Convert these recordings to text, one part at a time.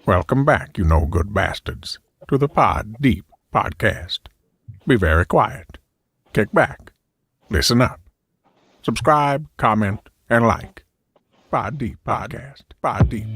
Welcome back, you no good bastards, to the Pod Deep Podcast. Be very quiet. Kick back. Listen up. Subscribe, comment, and like. Pod Deep Podcast. Pod Deep.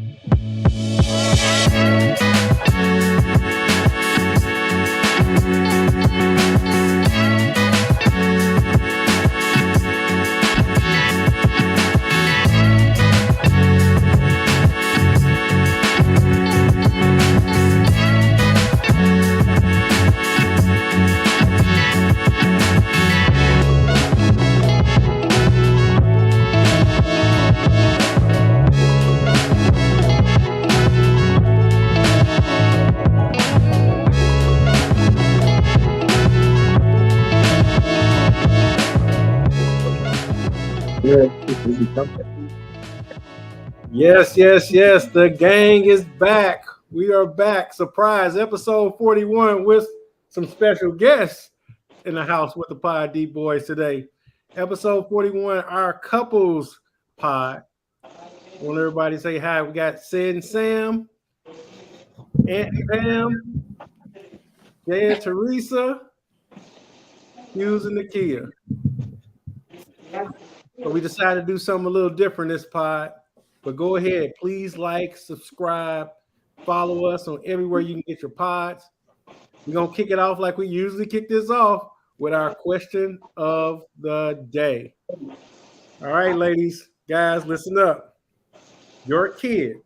Yes. The gang is back. We are back. Surprise, episode 41 with some special guests in the house with the Pod D Boys today. Episode 41, our couples pod. I want everybody to say hi. We got Sid and Sam, Aunt and Pam, Jay and Teresa, Hughes and Nakia. So we decided to do something a little different this pod. But go ahead, please like, subscribe, follow us on everywhere you can get your pods. We're going to kick it off like we usually kick this off with our question of the day. All right, ladies, guys, listen up. Your kid,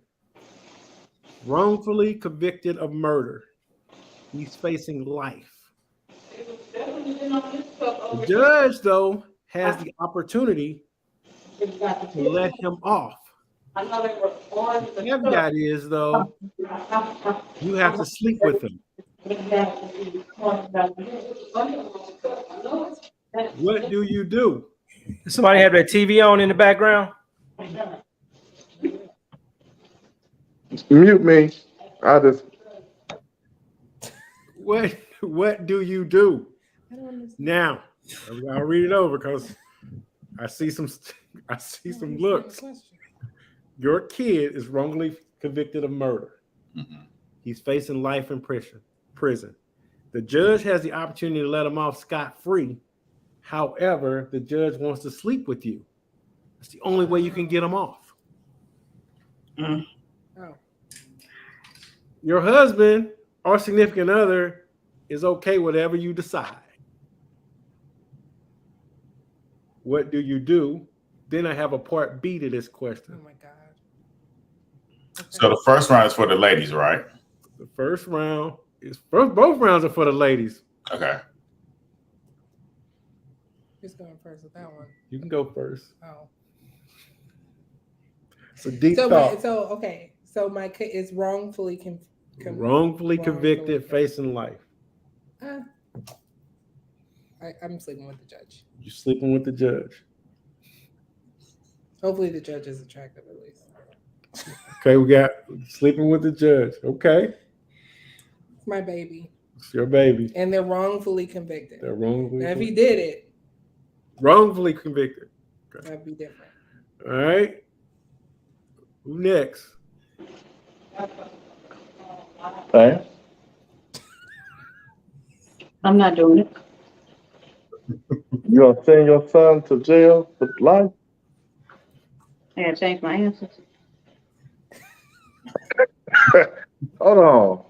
wrongfully convicted of murder. He's facing life. The judge, though, has the opportunity to let him off. The caveat is, though, you have to sleep with him. What do you do? Does somebody have their TV on in the background? Mute me. What do you do? Now, I'll read it over because I see some looks. Your kid is wrongly convicted of murder. Mm-hmm. He's facing life in prison. The judge has the opportunity to let him off scot-free. However, the judge wants to sleep with you. That's the only way you can get him off. Mm. Oh. Your husband or significant other is okay whatever you decide. What do you do? Then I have a part B to this question. Oh my God. Okay. So the first round is for the ladies, right? The first round is both rounds are for the ladies. Okay. Who's going first with that one? You can go first. Oh. So deep thought. So my kid is wrongfully convicted, facing life. I'm sleeping with the judge. You're sleeping with the judge. Hopefully the judge is attractive at least. Okay, we got sleeping with the judge. Okay. It's my baby. It's your baby. And they're wrongfully convicted. Now, if he did it. Wrongfully convicted. Okay. That'd be different. All right. Who next? Hey. I'm not doing it. You gonna send your son to jail for life? I gotta change my answers. Hold on.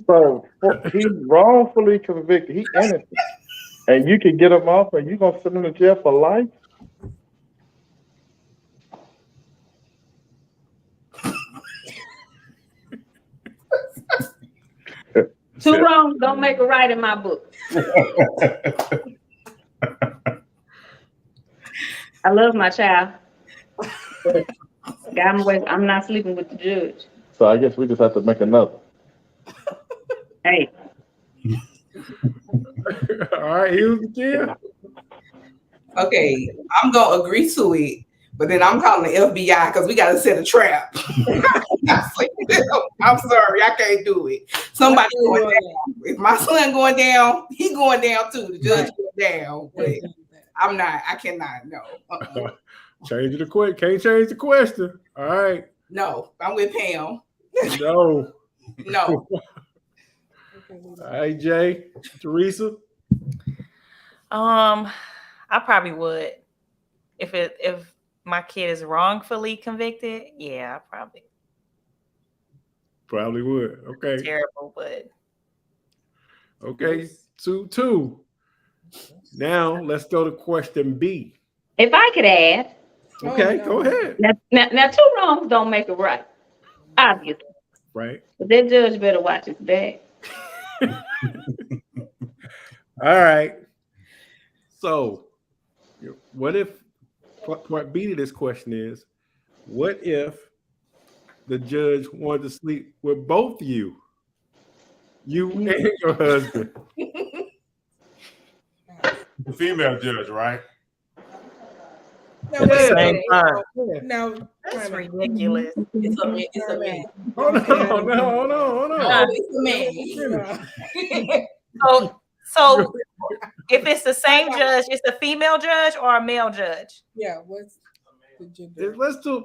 So he's wrongfully convicted. He innocent, and you can get him off, and you gonna send him to jail for life? Two wrongs don't make a right in my book. I love my child. I'm not sleeping with the judge. So I guess we just have to make another. Hey. All right, here's the kid. Okay, I'm gonna agree to it, but then I'm calling the FBI because we gotta set a trap. I'm sorry, I can't do it. Somebody going down. If my son going down, he going down too. The judge going down, but I'm not. I cannot. No. Change the question. Can't change the question. All right. No, I'm with Pam. No. No. All right, Jay, Teresa. I probably would. If my kid is wrongfully convicted, yeah, I Probably would. Okay. terrible, but Okay. 2-2. Now let's go to question B. If I could add, Okay, no. go ahead. now two wrongs don't make a right, obviously. Right. But that judge better watch his back. All right. So, what if part B to this question is, what if the judge wanted to sleep with both of you? You and your husband. The female judge, right? No, At the wait a same minute. time. No, that's time out. ridiculous. It's a man. Hold on. No, it's a man. So if it's the same judge, it's a female judge or a male judge? Yeah, what's the gender? Let's do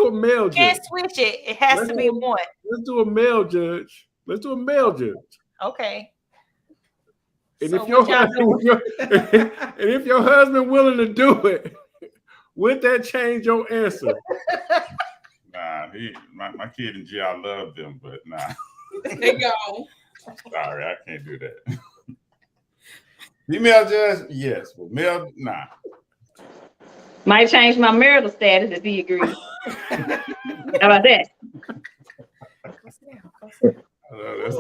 a male judge. Can't switch it. It has to be one. Let's do a male judge. Let's do a male judge. Okay. And So if your what y'all husband, and if your husband willing to do it, would that change your answer? Nah, my kid in jail, I love them, but nah. They go. Sorry, I can't do that. Female judge, yes, but male, nah. Might change my marital status if he agrees. How about that? That's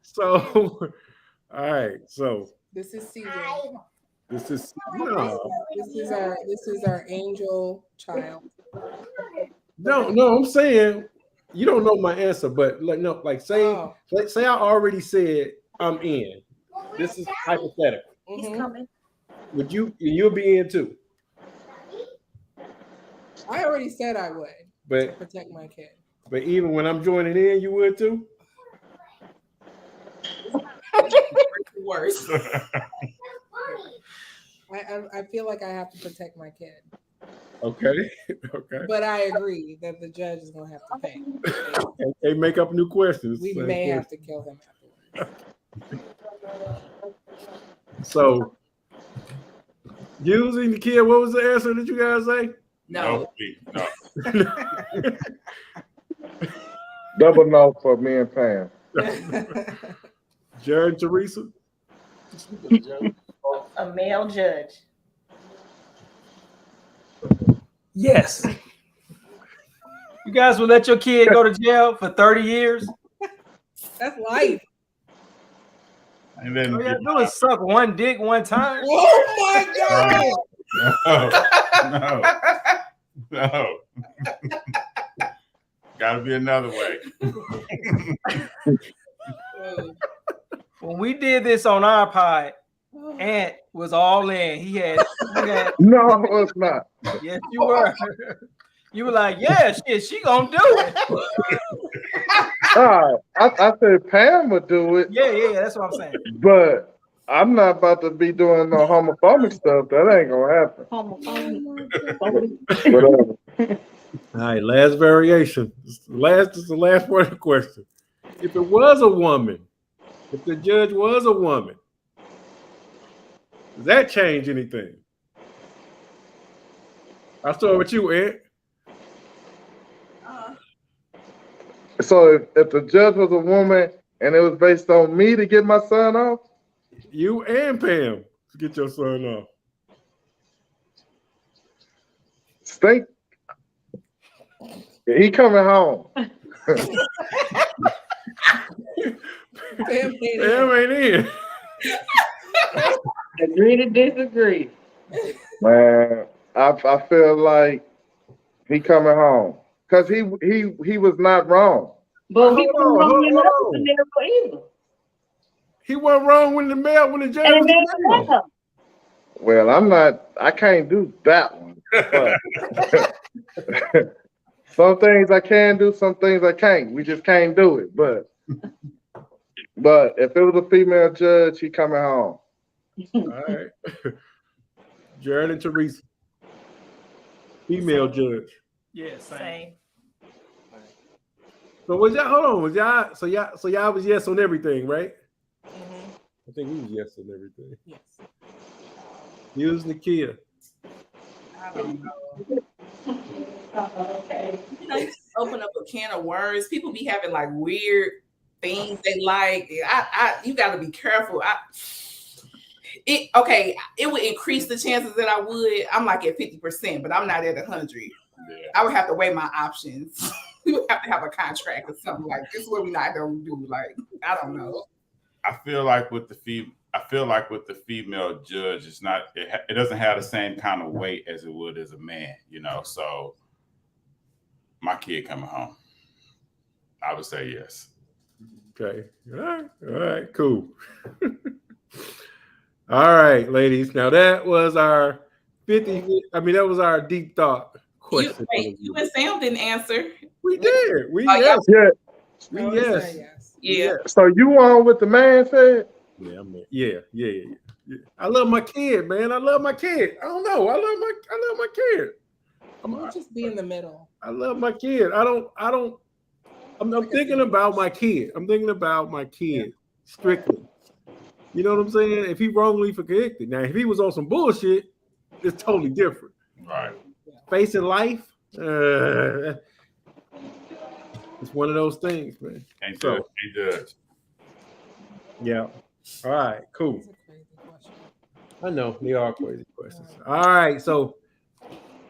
So, all right. So This is CJ. this is no. This is our angel child. No, I'm saying you don't know my answer, but say Oh. say I already said I'm in. This is hypothetical. He's Mhm. coming. Would you'll be in too? I already said I would to But protect my kid. even when I'm joining in, you would too? Worse. I feel like I have to protect my kid. Okay. Okay. But I agree that the judge is gonna have to pay. They make up new questions. We Same may question. have to kill him afterwards. So using the kid, what was the answer that you guys say? No. no. Double no for me and Pam. Jared and Teresa? A male judge. Yes. You guys will let your kid go to jail for 30 years? That's life. And then All you gotta do is suck one dick one time. Oh my god! no. Gotta be another way. When we did this on our pod, Ant was all in. He had No, it's not. yes, you were. You were like, yeah, shit, she gonna do it. All right. I said Pam would do it, Yeah, that's what I'm saying. but I'm not about to be doing no homophobic stuff. That ain't gonna happen. Whatever. All right, last variation. This is the last part of the question. If it was a woman, if the judge was a woman, does that change anything? I'll start with you, Ed. So if the judge was a woman and it was based on me to get my son off, You and Pam to get your son off. Stink. He coming home. Pam ain't Pam ain't in. Agree to disagree. Man, I feel like he coming home because he was not wrong. But he Hold on, wasn't hold wrong on. enough to either. He wasn't wrong when the judge And was then in jail. another. Well, I can't do that one. But some things I can do, some things I can't. We just can't do it. But But if it was a female judge, he coming home. All right. Jared and Teresa. Female judge. Yeah, same. Same. So was y'all hold on, was y'all so y'all was yes on everything, right? Mhm. I think we was yes on everything. Yes. You was Nakia. I don't know. You know, you just open up a can of worms. People be having like weird things they like. You got to be careful. It would increase the chances that I would. I'm like at 50%, but I'm not at 100. Yeah. I would have to weigh my options. We would have to have a contract or something like this. Is what we're not gonna do. Like, I don't know. I feel like with the female judge, it's not. It doesn't have the same kind of weight as it would as a man. You know. So my kid coming home, I would say yes. Okay. All right, cool. All right, ladies. Now that was our 50. I mean, that was our deep thought question. You and Sam didn't answer. We did. We Oh, yes. Yeah. We Oh, yes. yes. Yeah. So you on with the man said? Yeah, man. Yeah. I love my kid, man. I love my kid. I don't know. I love my kid. We'll just be in the middle. I love my kid. I'm thinking about my kid. I'm thinking about my kid strictly. You know what I'm saying? If he wrongly convicted. Now, if he was on some bullshit, it's totally different. Right. Facing life, it's one of those things, man. Can't So- judge. Can't judge. Yeah. All right, cool. It's a crazy question. I know they are crazy questions. All right, so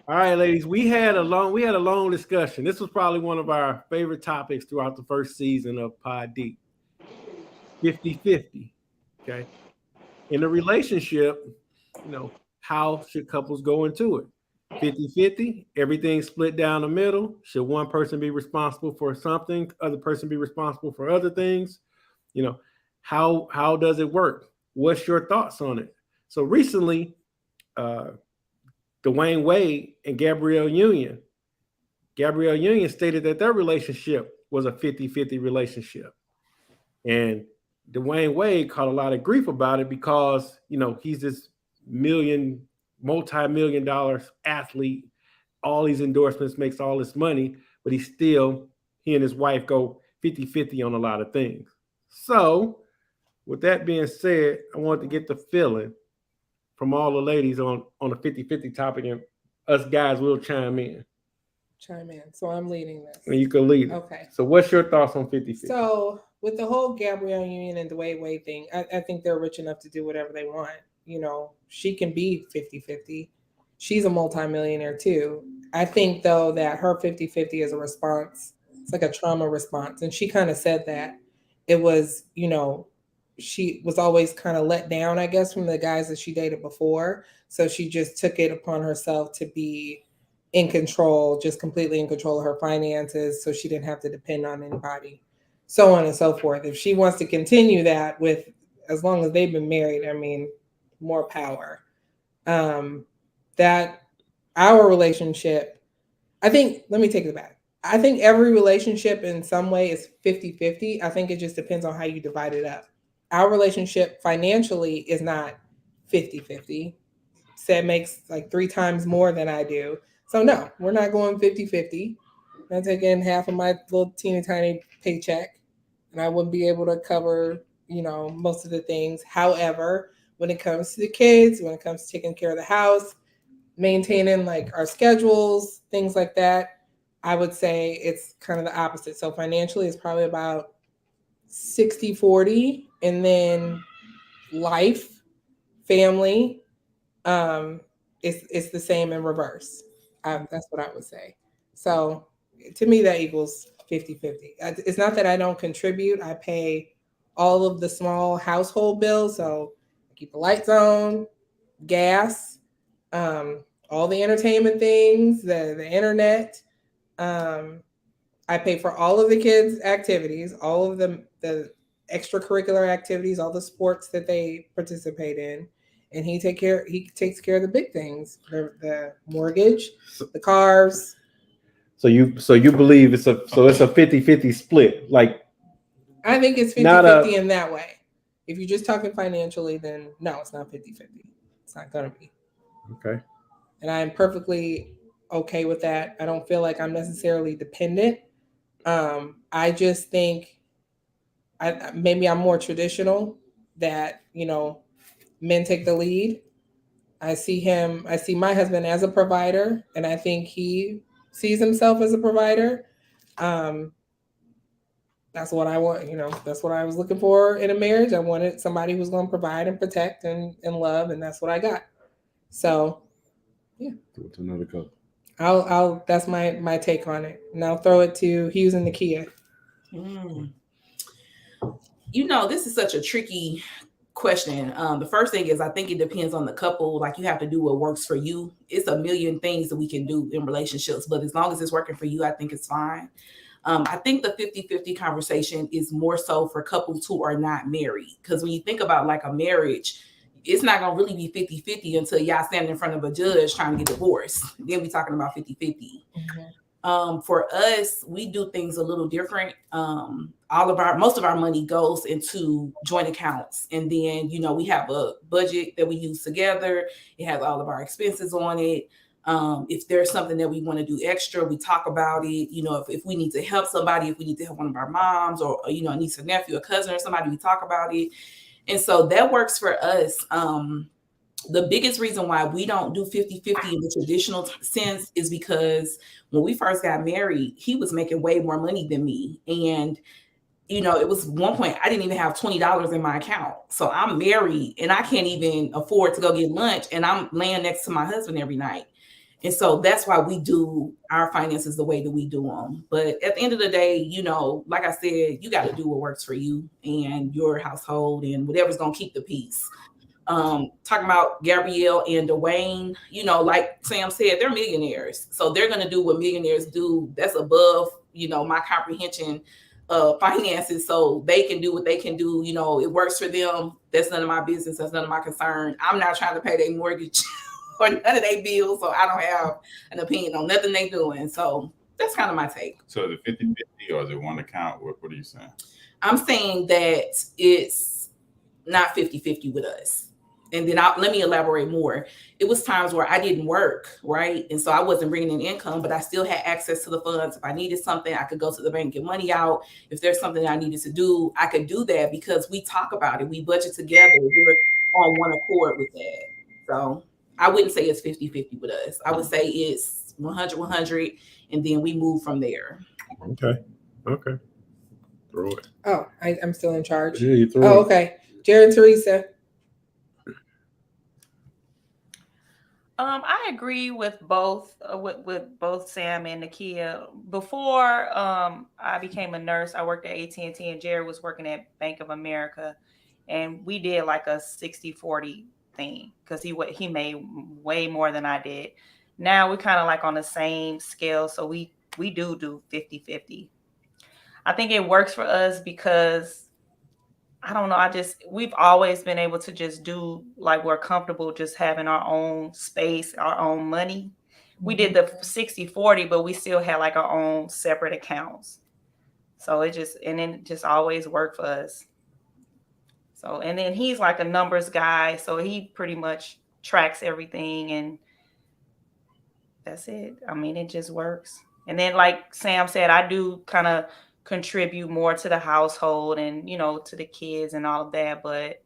all right, ladies, we had a long discussion. This was probably one of our favorite topics throughout the first season of Pod Deep. 50-50. Okay. In a relationship, how should couples go into it? 50-50, everything split down the middle. Should one person be responsible for something, other person be responsible for other things? How does it work? What's your thoughts on it? So recently, Dwayne Wade and Gabrielle Union stated that their relationship was a 50-50 relationship. And Dwayne Wade caught a lot of grief about it because, he's this multi-million dollar athlete, all these endorsements, makes all this money, but he and his wife go 50-50 on a lot of things. So with that being said, I want to get the feeling from all the ladies on the 50-50 topic, and us guys will chime in. Chime in. So I'm leading this. And you can lead it. Okay. So what's your thoughts on 50-50? So with the whole Gabrielle Union and Dwayne Wade thing, I think they're rich enough to do whatever they want. She can be 50-50. She's a multimillionaire too. I think though that her 50-50 is a response. It's like a trauma response. And she kind of said that it was, she was always kind of let down, I guess, from the guys that she dated before. So she just took it upon herself to be in control, just completely in control of her finances. So she didn't have to depend on anybody, so on and so forth. If she wants to continue that as long as they've been married, I mean, more power. That our relationship, let me take it back. I think every relationship in some way is 50-50. I think it just depends on how you divide it up. Our relationship financially is not 50-50. Seth makes like 3 times more than I do. So no, we're not going 50-50. I'm taking half of my little teeny tiny paycheck, and I wouldn't be able to cover, most of the things. However, when it comes to the kids, when it comes to taking care of the house, maintaining like our schedules, things like that, I would say it's kind of the opposite. So financially, it's probably about 60-40, and then life, family, it's the same in reverse. That's what I would say. So to me, that equals 50-50. It's not that I don't contribute. I pay all of the small household bills. So I keep the lights on, gas, all the entertainment things, the internet. I pay for all of the kids' activities, all of the extracurricular activities, all the sports that they participate in. And he takes care of the big things, the mortgage, the cars. So you believe it's a 50-50 split. Like I think it's 50-50 Not a- in that way. If you're just talking financially, then no, it's not 50-50. It's not gonna be. Okay. And I'm perfectly okay with that. I don't feel like I'm necessarily dependent. I just think maybe I'm more traditional, that, you know, men take the lead. I see my husband as a provider, and I think he sees himself as a provider. That's what I want, you know, that's what I was looking for in a marriage. I wanted somebody who was going to provide and protect and love, and that's what I got. So What's another couple? I'll that's my take on it. And I'll throw it to Hughes and Nakia. You know, this is such a tricky question. The first thing is, I think it depends on the couple. Like, you have to do what works for you. It's a million things that we can do in relationships, but as long as it's working for you, I think it's fine. I think the 50-50 conversation is more so for couples who are not married. Because when you think about like a marriage, it's not going to really be 50-50 until y'all stand in front of a judge trying to get divorced. Then we're talking about 50-50. For us, we do things a little different. Most of our money goes into joint accounts. And then, you know, we have a budget that we use together. It has all of our expenses on it. If there's something that we want to do extra, we talk about it. You know, if we need to help somebody, if we need to help one of our moms, or, you know, a niece or nephew, a cousin or somebody, we talk about it. And so that works for us. The biggest reason why we don't do 50-50 in the traditional sense is because when we first got married, he was making way more money than me. And, you know, it was one point I didn't even have $20 in my account. So I'm married and I can't even afford to go get lunch, and I'm laying next to my husband every night. And so that's why we do our finances the way that we do them. But at the end of the day, you know, like I said, you got to do what works for you and your household and whatever's going to keep the peace. Talking about Gabrielle and Dwayne, you know, like Sam said, they're millionaires. So they're going to do what millionaires do. That's above, you know, my comprehension of finances. So they can do what they can do. You know, it works for them. That's none of my business. That's none of my concern. I'm not trying to pay their mortgage or none of their bills. So I don't have an opinion on nothing they doing. So that's kind of my take. So the 50-50, or is it one account? What are you saying? I'm saying that it's not 50-50 with us. And then let me elaborate more. It was times where I didn't work, right? And so I wasn't bringing in income, but I still had access to the funds. If I needed something, I could go to the bank, get money out. If there's something I needed to do, I could do that because we talk about it. We budget together. We're on one accord with that. So I wouldn't say it's 50-50 with us. I would say it's 100-100, and then we move from there. Okay. Throw it. Oh, I'm still in charge. Yeah, you throw Oh, it. okay. Jared and Teresa. I agree with both with both Sam and Nakia. Before I became a nurse, I worked at AT&T, and Jared was working at Bank of America, and we did like a 60-40 thing because he made way more than I did. Now we're kind of like on the same scale, so we do 50-50. I think it works for us because I don't know. We've always been able to just do, like, we're comfortable just having our own space, our own money. We did the 60-40, but we still had like our own separate accounts. So it just always worked for us. So, and then he's like a numbers guy. So he pretty much tracks everything, and that's it. I mean, it just works. And then like Sam said, I do kind of contribute more to the household and, you know, to the kids and all of that, but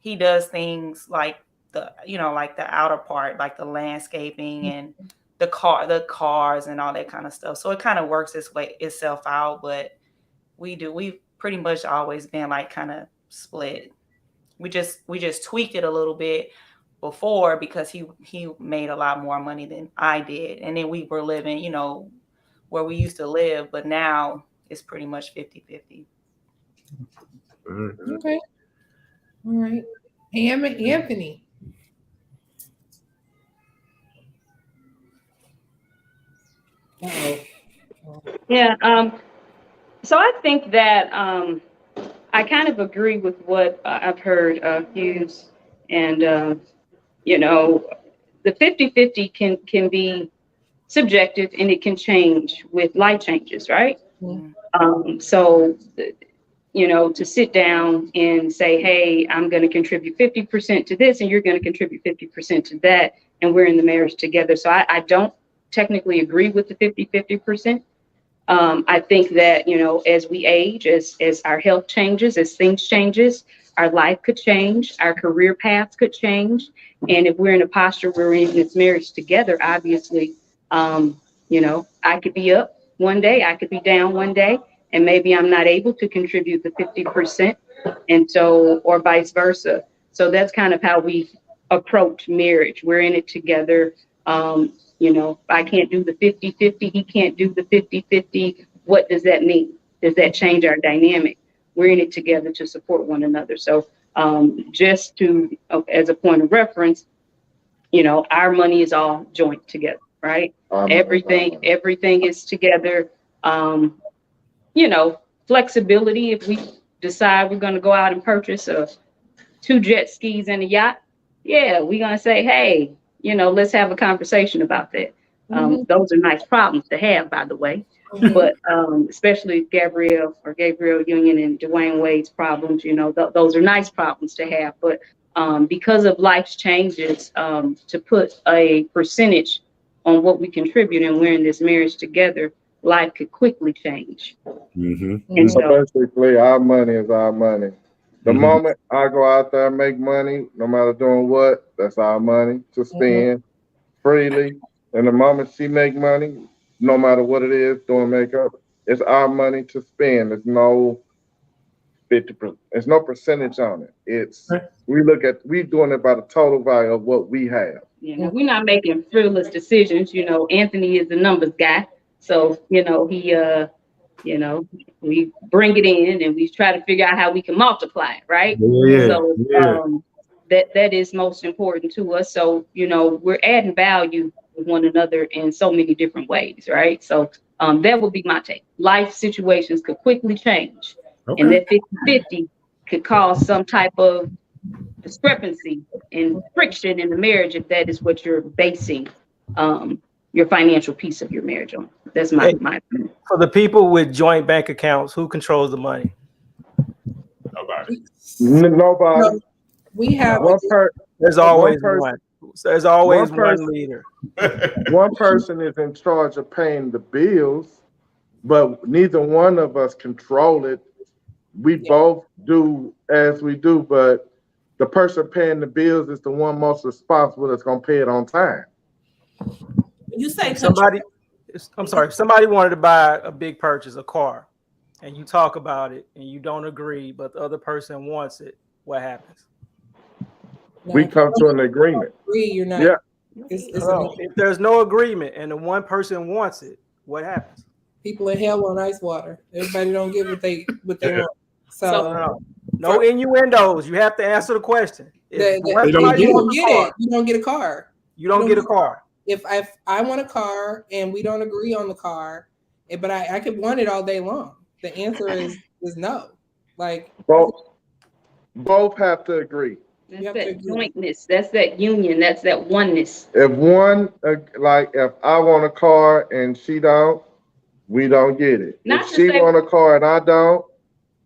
he does things like the outer part, like the landscaping and the cars and all that kind of stuff. So it kind of works itself out, but we've pretty much always been like kind of split. We just tweaked it a little bit before because he made a lot more money than I did, and then we were living, you know, where we used to live, but now it's pretty much 50-50. Okay. All right. Anthony. Yeah. So I think that I kind of agree with what I've heard Hughes, and you know, the 50-50 can be subjective, and it can change with life changes, right? Mm-hmm. So you know, to sit down and say, hey, I'm going to contribute 50% to this and you're going to contribute 50% to that. And we're in the marriage together. So I don't technically agree with the 50-50%. I think that, you know, as we age, as our health changes, as things changes, our life could change, our career paths could change. And if we're in a posture where we're in this marriage together, obviously, you know, I could be up one day, I could be down one day, and maybe I'm not able to contribute the 50%. And so, or vice versa. So that's kind of how we approach marriage. We're in it together. You know, I can't do the 50-50, he can't do the 50-50. What does that mean? Does that change our dynamic? We're in it together to support one another. So just to, as a point of reference, you know, our money is all joint together, right? Everything is together. You know, flexibility. If we decide we're going to go out and purchase 2 jet skis and a yacht, yeah, we're going to say, hey, you know, let's have a conversation about that. Those are nice problems to have, by the way. But especially Gabrielle Union and Dwayne Wade's problems, you know, those are nice problems to have. But because of life's changes, to put a percentage on what we contribute and we're in this marriage together, life could quickly change. And So so, basically, our money is our money. The moment I go out there and make money, no matter doing what, that's our money to spend freely. And the moment she make money, no matter what it is, doing makeup, it's our money to spend. There's no 50%. There's no percentage on it. It's we doing it by the total value of what we have. you know, we're not making frivolous decisions. You know, Anthony is the numbers guy. So, you know, he, you know, we bring it in and we try to figure out how we can multiply it, right? So that is most important to us. So, you know, we're adding value with one another in so many different ways, right? So that would be my take. Life situations could quickly change. And that 50-50 could cause some type of discrepancy and friction in the marriage if that is what you're basing your financial piece of your marriage on. That's my opinion. For the people with joint bank accounts, who controls the money? Nobody. Nobody. We have There's always person. one. There's always One one person. leader. One person is in charge of paying the bills, but neither one of us control it. We both do as we do, but the person paying the bills is the one most responsible that's going to pay it on time. You say Somebody wanted to buy a big purchase, a car, and you talk about it and you don't agree, but the other person wants it. What happens? We come to an agreement. You're not. Yeah. If there's no agreement and the one person wants it, what happens? People in hell on ice water. Everybody don't get what they want. So no innuendos. You have to answer the question. you don't get a car. You don't get a car. If I want a car and we don't agree on the car, but I could want it all day long. The answer is no. Like both have to agree. That's that jointness. That's that union. That's that oneness. If one, like if I want a car and she don't, we don't get it. If she want a car and I don't,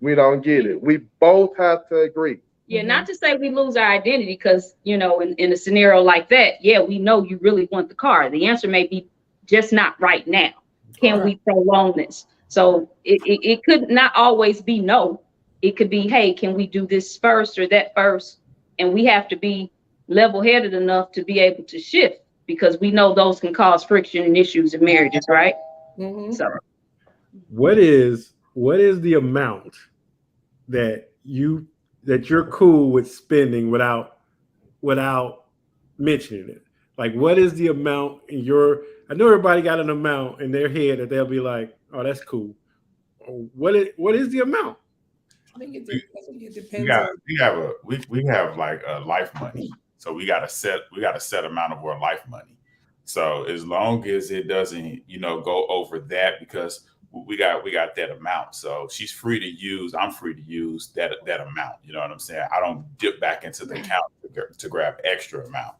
we don't get it. We both have to agree. Yeah, not to say we lose our identity, because, you know, in a scenario like that, yeah, we know you really want the car. The answer may be just not right now. Can we prolong this? So it could not always be no. It could be, hey, can we do this first or that first? And we have to be level-headed enough to be able to shift, because we know those can cause friction and issues in marriages, right? So what is the amount that you're cool with spending without mentioning it? Like, what is the amount in I know everybody got an amount in their head that they'll be like, oh, that's cool. What is the amount? I think it depends. We have like a life money. So we got a set amount of our life money. So as long as it doesn't, you know, go over that, because we got that amount. So she's free to use, I'm free to use that amount. You know what I'm saying? I don't dip back into the account to grab extra amount.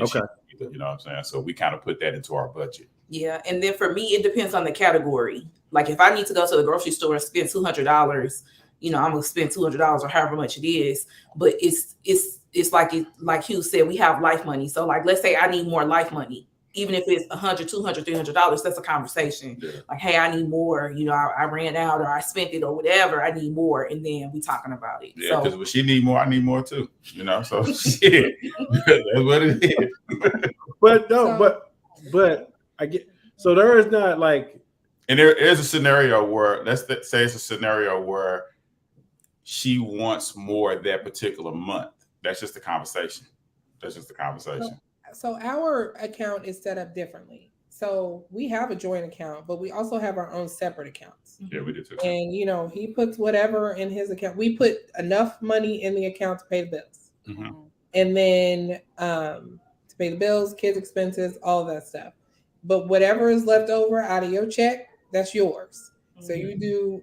Okay. You know what I'm saying? So we kind of put that into our budget. Yeah. And then for me, it depends on the category. Like if I need to go to the grocery store and spend $200, I'm gonna spend $200 or however much it is. But it's like Hugh said, we have life money. So like, let's say I need more life money. Even if it's $100, $200, $300, that's a conversation. Yeah. Like, hey, I need more. I ran out or I spent it or whatever. I need more, and then we talking about it. Yeah, because So when she need more, I need more too. So shit, that's what it is. But no, but I get. So there is not like. And there is a scenario where say it's a scenario where she wants more that particular month. That's just a conversation. So our account is set up differently. So we have a joint account, but we also have our own separate accounts. Yeah, we do too. And he puts whatever in his account. We put enough money in the account to pay the bills, Mm-hmm. and then to pay the bills, kids' expenses, all that stuff. But whatever is left over out of your check, that's yours. So you do.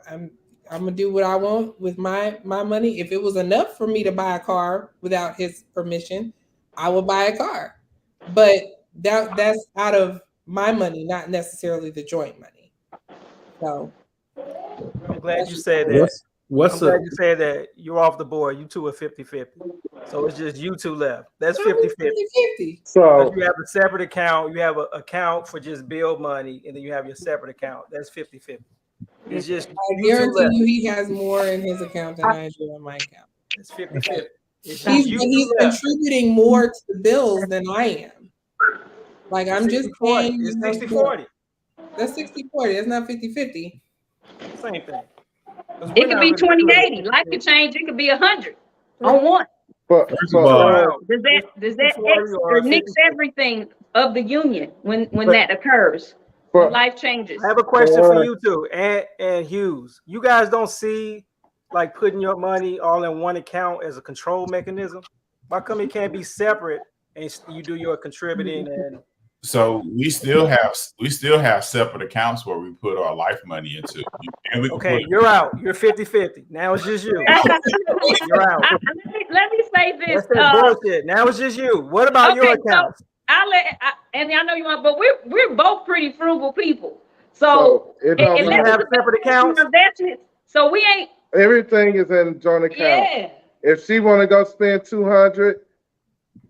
I'm gonna do what I want with my money. If it was enough for me to buy a car without his permission, I will buy a car. But that's out of my money, not necessarily the joint money. So I'm glad you said that. What's I'm glad you said that. You're off the board. You two are 50-50. So it's just you two left. That's 50-50. 50-50. So You have a separate account. You have an account for just bill money, and then you have your separate account. That's 50-50. It's just I you two guarantee left. you he has more in his account than I do on my account. It's 50-50. It's just He's you two left. contributing more to the bills than I am. Like I'm just 60-40. paying. It's 60-40. That's 60-40. That's not 50-50. Same thing. It could be 20/80. Life could change. It could be 100 on one. but First of all, Does that X or nix everything of the union when that occurs? When but life changes. I have a question for you two and Hughes. You guys don't see like putting your money all in one account as a control mechanism? Why come it can't be separate and you do your contributing and So we still have separate accounts where we put our life money into. And we can okay, put- you're out. You're 50-50. Now it's just you. You're out. Let me say this. That's that bullshit. Now it's just you. What about your Okay, so accounts? Andy, I know you want, but we're both pretty frugal people. So so it don't Do you unless matter. have separate accounts? investments, so we ain't. Everything is in joint account. Yeah. If she want to go spend 200,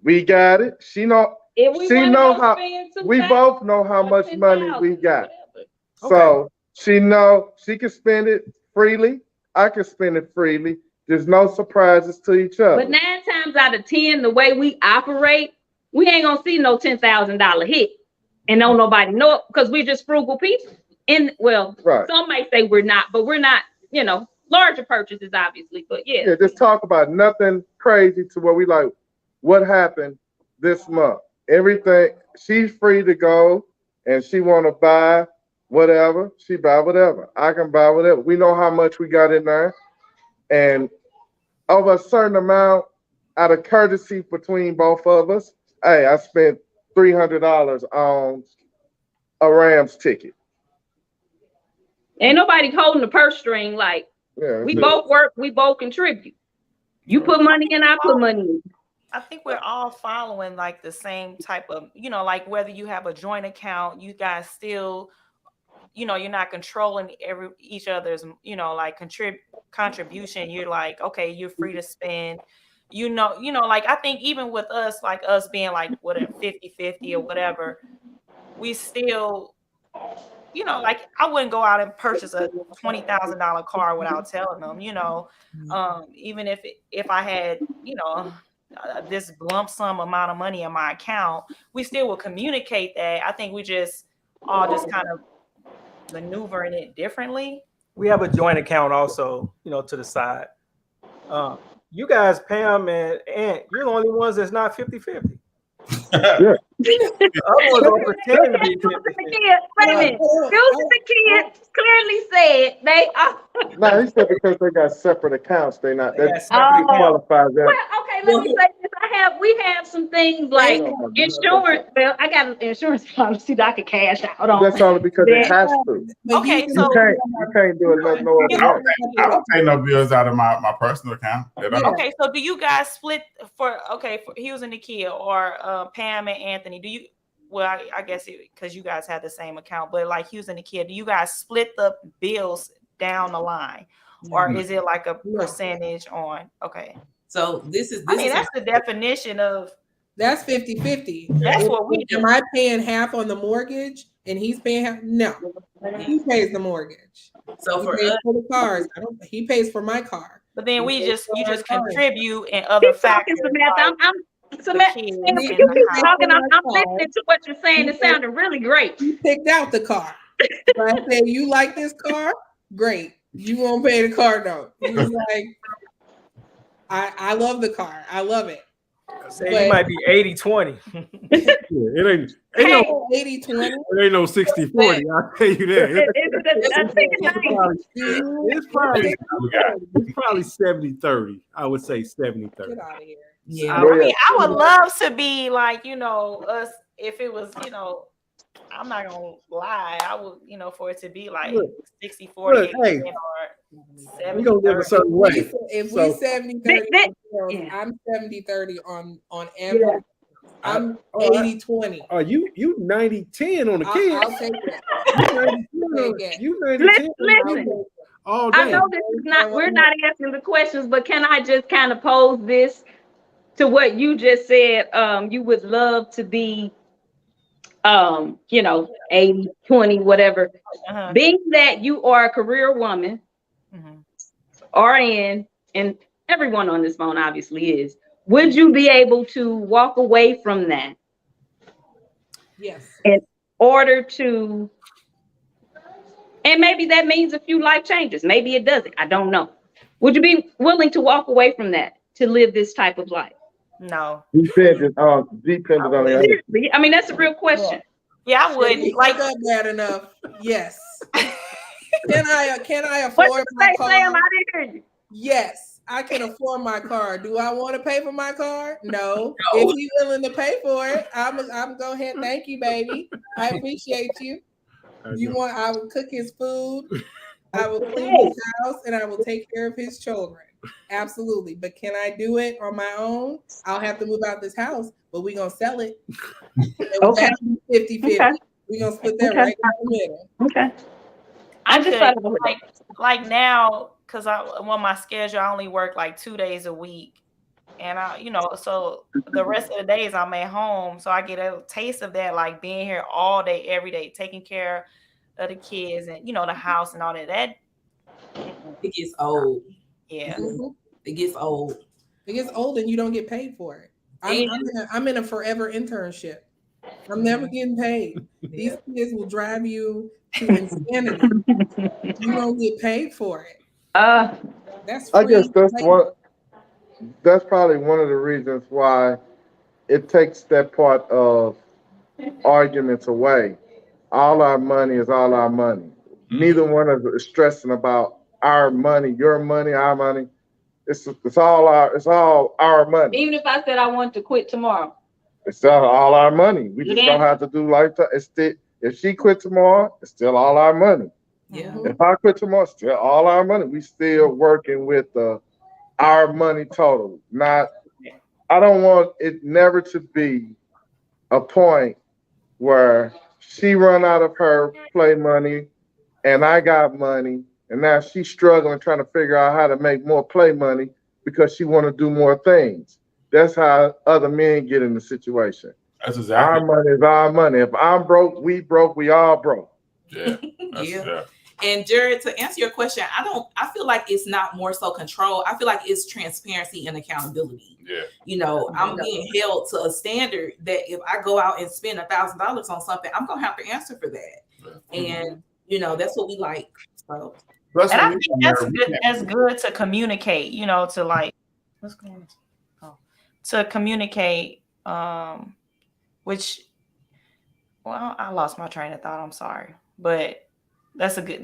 we got it. She know. If we She wanna know go how- spend We 2,000 both know how or much money 10,000, we got. whatever. So she know she can spend it freely. I can spend it freely. There's no surprises to each other. But 9 times out of 10, the way we operate, we ain't gonna see no $10,000 hit, and don't nobody know it because we're just frugal people. And Right. some may say we're not, but we're not. Larger purchases, obviously. But Yeah, just talk about nothing crazy to where we like, what happened this month? Everything, she's free to go and she want to buy whatever, she buy whatever. I can buy whatever. We know how much we got in there. And over a certain amount, out of courtesy between both of us, hey, I spent $300 on a Rams ticket. ain't nobody holding the purse string. Like Yeah, we just- both work, we both contribute. You put money in, I put money in. I think we're all following like the same type of, like whether you have a joint account, you guys still, you're not controlling each other's, like contribution. You're like, okay, you're free to spend, like I think even with us, like us being like whatever 50-50 or whatever, we still, like I wouldn't go out and purchase a $20,000 car without telling them, even if I had, this lump sum amount of money in my account, we still will communicate that. I think we just all just kind of maneuvering it differently. We have a joint account also, to the side. You guys, Pam and Ant, you're the only ones that's not 50-50. The other ones are pretending to be 50-50. Wait a minute. Susan the kids clearly said they are. No, he said because they got separate accounts, they not They that got separate accounts. qualifies that. Well, okay, let me say this. We have some things like insurance. Well, I got an insurance policy that I could cash out on. That's only because it has to. Okay, You so can't do it like no other way. I don't pay no bills out of my personal account. okay, so do you guys split for Hughes and Nakia or Pam and Anthony? Do you? Well, I guess because you guys have the same account, but like Hughes and Nakia, do you guys split the bills down the line, or is it like a No. percentage on? Okay, So this is I mean that's the definition of. That's 50-50. That's what we do. Am I paying half on the mortgage and he's paying half? No. He pays the mortgage. so He for pays us. for the cars. He pays for my car. But then He pays for you our just car. contribute in other Keep talking, factors. Samantha. like I'm Samantha. kids You and keep the house. talking. I'm car. listening to what you're saying. It sounded really great. He picked out the car. So I said, you like this car? Great. You won't pay the car note. He was like, I love the car. I love it. Say you might be 80-20. Yeah, it ain't no 80-20. it ain't no 60-40. I'll tell you that. It's probably 70-30. I would say 70-30. Get out of here. Yeah. I mean, I would love to be like, us, if it was, I'm not gonna lie, I would, for it to be like Look, 60-40 look, hey, or We gonna live a 70-30. certain way. If So- we 70-30, Yeah. I'm 70-30 on average. Yeah. I'm Oh, 80-20. Oh, you 90-10 on the kids. I'll take it. You 90-10 Listen. all day. I know this is not, we're not asking the questions, but can I just kind of pose this to what you just said? You would love to be, 80, 20, whatever. Uh-huh. Being that you are a career woman, Mhm. RN, and everyone on this phone obviously is, would you be able to walk away from that Yes. in order to, and maybe that means a few life changes, maybe it doesn't, I don't know. Would you be willing to walk away from that to live this type of life? No. Dependent on the other. Seriously, I mean, that's a real question. Yeah, I would. If Like, you up bad enough. Yes. Can I What afford you my say, car? Sam? I didn't hear you. Yes, I can afford my car. Do I want to pay for my car? No. No. If he's willing to pay for it, I'm go ahead. Thank you, baby. I appreciate you. I will cook his food. I will clean his house, and I will take care of his children. Absolutely. But can I do it on my own? I'll have to move out this house, but we're gonna sell it. Okay. 50-50. Okay. We're gonna split that Okay. right in the middle. Okay. I just could, thought it was- like now, because on my schedule, I only work like 2 days a week. And so the rest of the days I'm at home. So I get a taste of that, like being here all day, every day, taking care of the kids and, the house and all that. That, It gets old. yeah. Mhm. It gets old. It gets old and you don't get paid for it. I'm in a forever internship. I'm never getting paid. These kids will drive you to insanity. You don't get paid for it. That's I guess free that's labor. that's probably one of the reasons why it takes that part of arguments away. All our money is all our money. Neither one of us is stressing about our money, your money, our money. It's all our money. Even if I said I wanted to quit tomorrow. It's all our money. We just Yeah. don't have to do lifetime. If she quit tomorrow, it's still all our money. Yeah. If I quit tomorrow, it's still all our money. We still working with our money total. I don't want it never to be a point where she run out of her play money and I got money and now she's struggling trying to figure out how to make more play money because she want to do more things. That's how other men get in the situation. That's Our exactly. money is our money. If I'm broke, we all broke. Yeah. That's, Yeah. And Jared, to answer your question, I feel like it's not more so control. I feel like it's transparency and accountability. Yeah. I'm being held to a standard that if I go out and spend $1,000 on something, I'm gonna have to answer for that. And that's what we like. So Plus, And I when think we that's married, we good. can't- That's good to communicate, to like, what's going on? Oh, to communicate, which, well, I lost my train of thought. I'm sorry, but that's good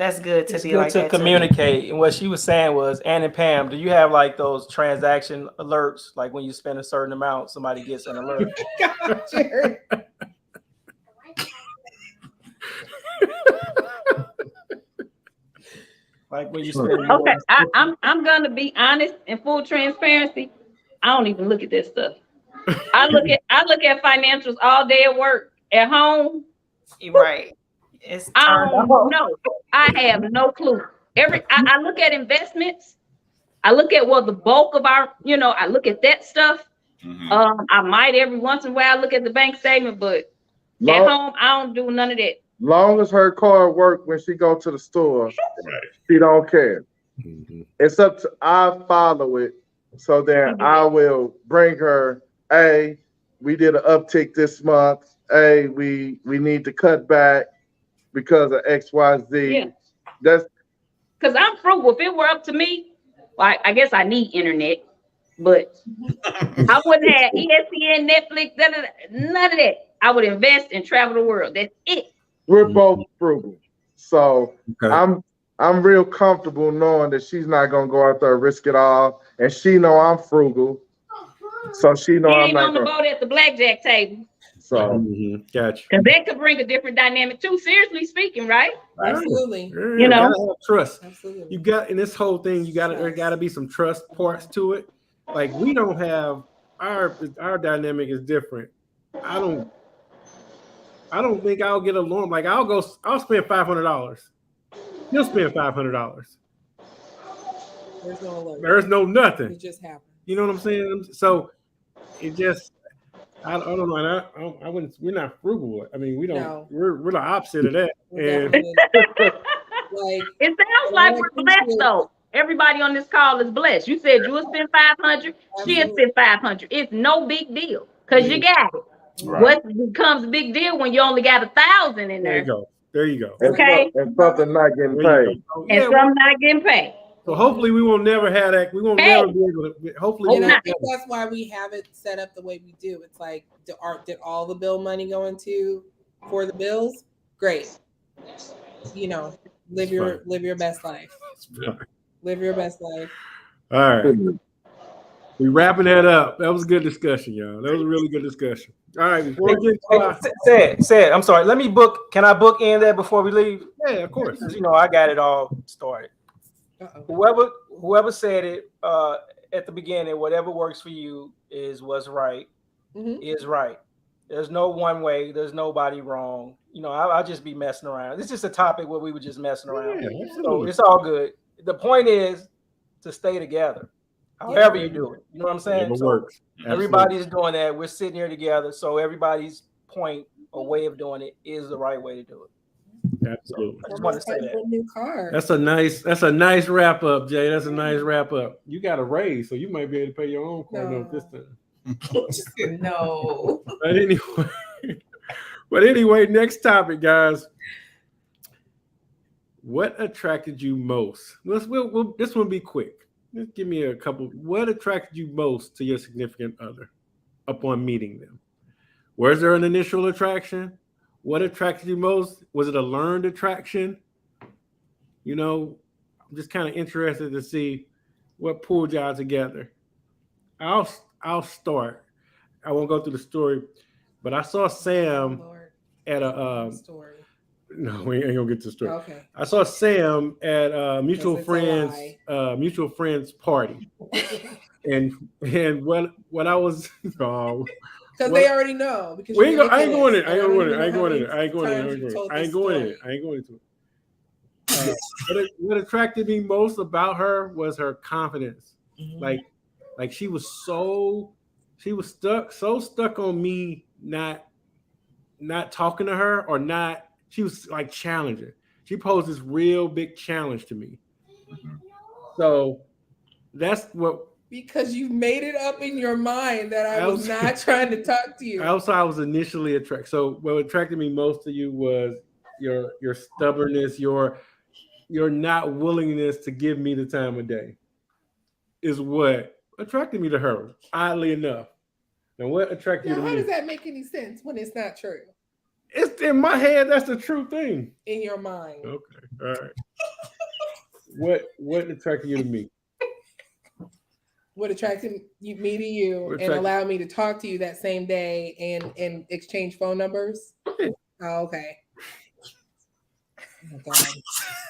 to It's be good like to that. too. communicate. And what she was saying was, Ann and Pam, do you have like those transaction alerts? Like when you spend a certain amount, somebody gets an alert. Jared. Like when you spend. Okay, I'm gonna be honest and full transparency. I don't even look at this stuff. I look at financials all day at work. At home, Right. It's I turned don't off. know. I have no clue. I look at investments. I look at the bulk of our, I look at that stuff. I might every once in a while look at the bank statement, but at home I don't do none of that. Long as her card work when she go to the store, she don't care. It's up to I follow it, so then I will bring her. Hey, we did an uptick this month. Hey, we need to cut back because of XYZ. Yeah. That's because I'm frugal. If it were up to me, I guess I need internet, but I wouldn't have ESPN, Netflix, none of that. I would invest and travel the world. That's it. We're both frugal, so I'm real comfortable knowing that she's not gonna go out there and risk it all, and she know I'm frugal, so she know I'm ain't not on the boat at the blackjack table. So gotcha. Because that could bring a different dynamic too. Seriously speaking, right? Absolutely. You know, gotta have trust. Absolutely. You got in this whole thing. There gotta be some trust parts to it. Like we don't have our dynamic is different. I don't think I'll get along. Like I'll spend $500. He'll spend $500. There's no alert. There's no nothing. It just happened. You know what I'm saying? So it just I don't know. I wouldn't. We're not frugal. I mean, we don't. No. We're the opposite of that. We're And like it sounds like we're blessed though. Everybody on this call is blessed. You said you would spend 500. She'll spend 500. It's no big deal because you got it. Right. What becomes a big deal when you only got 1,000 in there? There you go. Okay. And something not getting paid. And some not getting paid. So hopefully we won't never have that. We won't never be able to. Hopefully, and I think that's why we have it set up the way we do. It's like, did all the bill money go into for the bills? Great. You know, live your best life. Live your best life. All right. We wrapping that up. That was a good discussion, y'all. That was a really good discussion. All right. Before we get said, I'm sorry. Let me book. Can I book in there before we leave? Yeah, of course. You know, I got it all started. Whoever said it at the beginning, whatever works for you is what's right. Is right. There's no one way. There's nobody wrong. You know, I'll just be messing around. It's just a topic where we were just messing around. Yeah, so it's all good. The point is to stay together. However you do it. You know what I'm saying? It works. Everybody's doing that. We're sitting here together. So everybody's point or way of doing it is the right way to do it. Absolutely. I just want to say that. New car. That's a nice wrap up, Jay. That's a nice wrap up. You got a raise, so you might be able to pay your own car note this time. No. But anyway, next topic, guys. What attracted you most? This one will be quick. Just give me a couple. What attracted you most to your significant other upon meeting them? Was there an initial attraction? What attracted you most? Was it a learned attraction? You know, I'm just kind of interested to see what pulled y'all together. I'll start. I won't go through the story, but I saw Sam at a story. No, we ain't gonna get to the story. Okay. I saw Sam at a mutual friends party, and what I was because they already know. Because I ain't going in. I ain't going into it. What attracted me most about her was her confidence. Like she was so stuck on me not talking to her or not. She was like challenging. She posed this real big challenge to me. So that's what. Because you made it up in your mind that I was not trying to talk to you. I was initially attracted. So what attracted me most to you was your stubbornness, your not willingness to give me the time of day is what attracted me to her, oddly enough. Now, what attracted you to me? How does that make any sense when it's not true? It's in my head. That's the true thing. In your mind. Okay. All right. What attracted you to me? What attracted me to you and allowed me to talk to you that same day and exchange phone numbers? Oh, okay. Oh, God.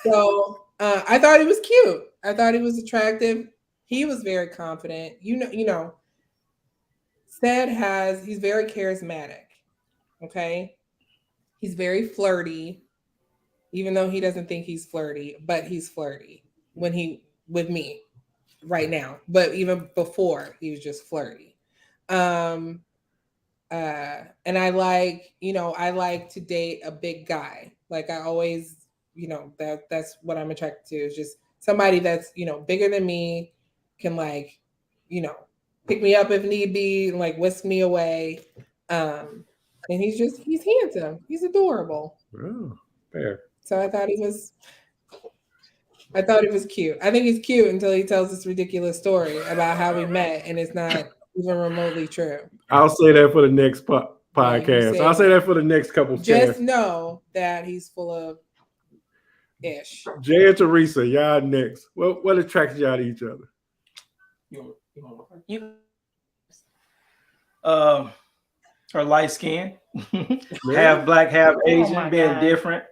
So I thought he was cute. I thought he was attractive. He was very confident. You know, he's very charismatic. Okay. He's very flirty. even though he doesn't think he's flirty, but he's flirty with me right now. But even before, he was just flirty. And I like, I like to date a big guy. Like I always, that's what I'm attracted to, is just somebody that's, bigger than me, can like, pick me up if need be, and like whisk me away. And he's handsome. He's adorable. Oh, fair. So I thought he was cute. I think he's cute until he tells this ridiculous story about how we met, and it's not even remotely true. I'll say that for the next Yeah, podcast. you I'll say say that for the next couple Just chats. know that he's full of ish. Jay and Teresa, y'all next. What attracts y'all to each other? You her light skin, half black, half Asian, my being God. different.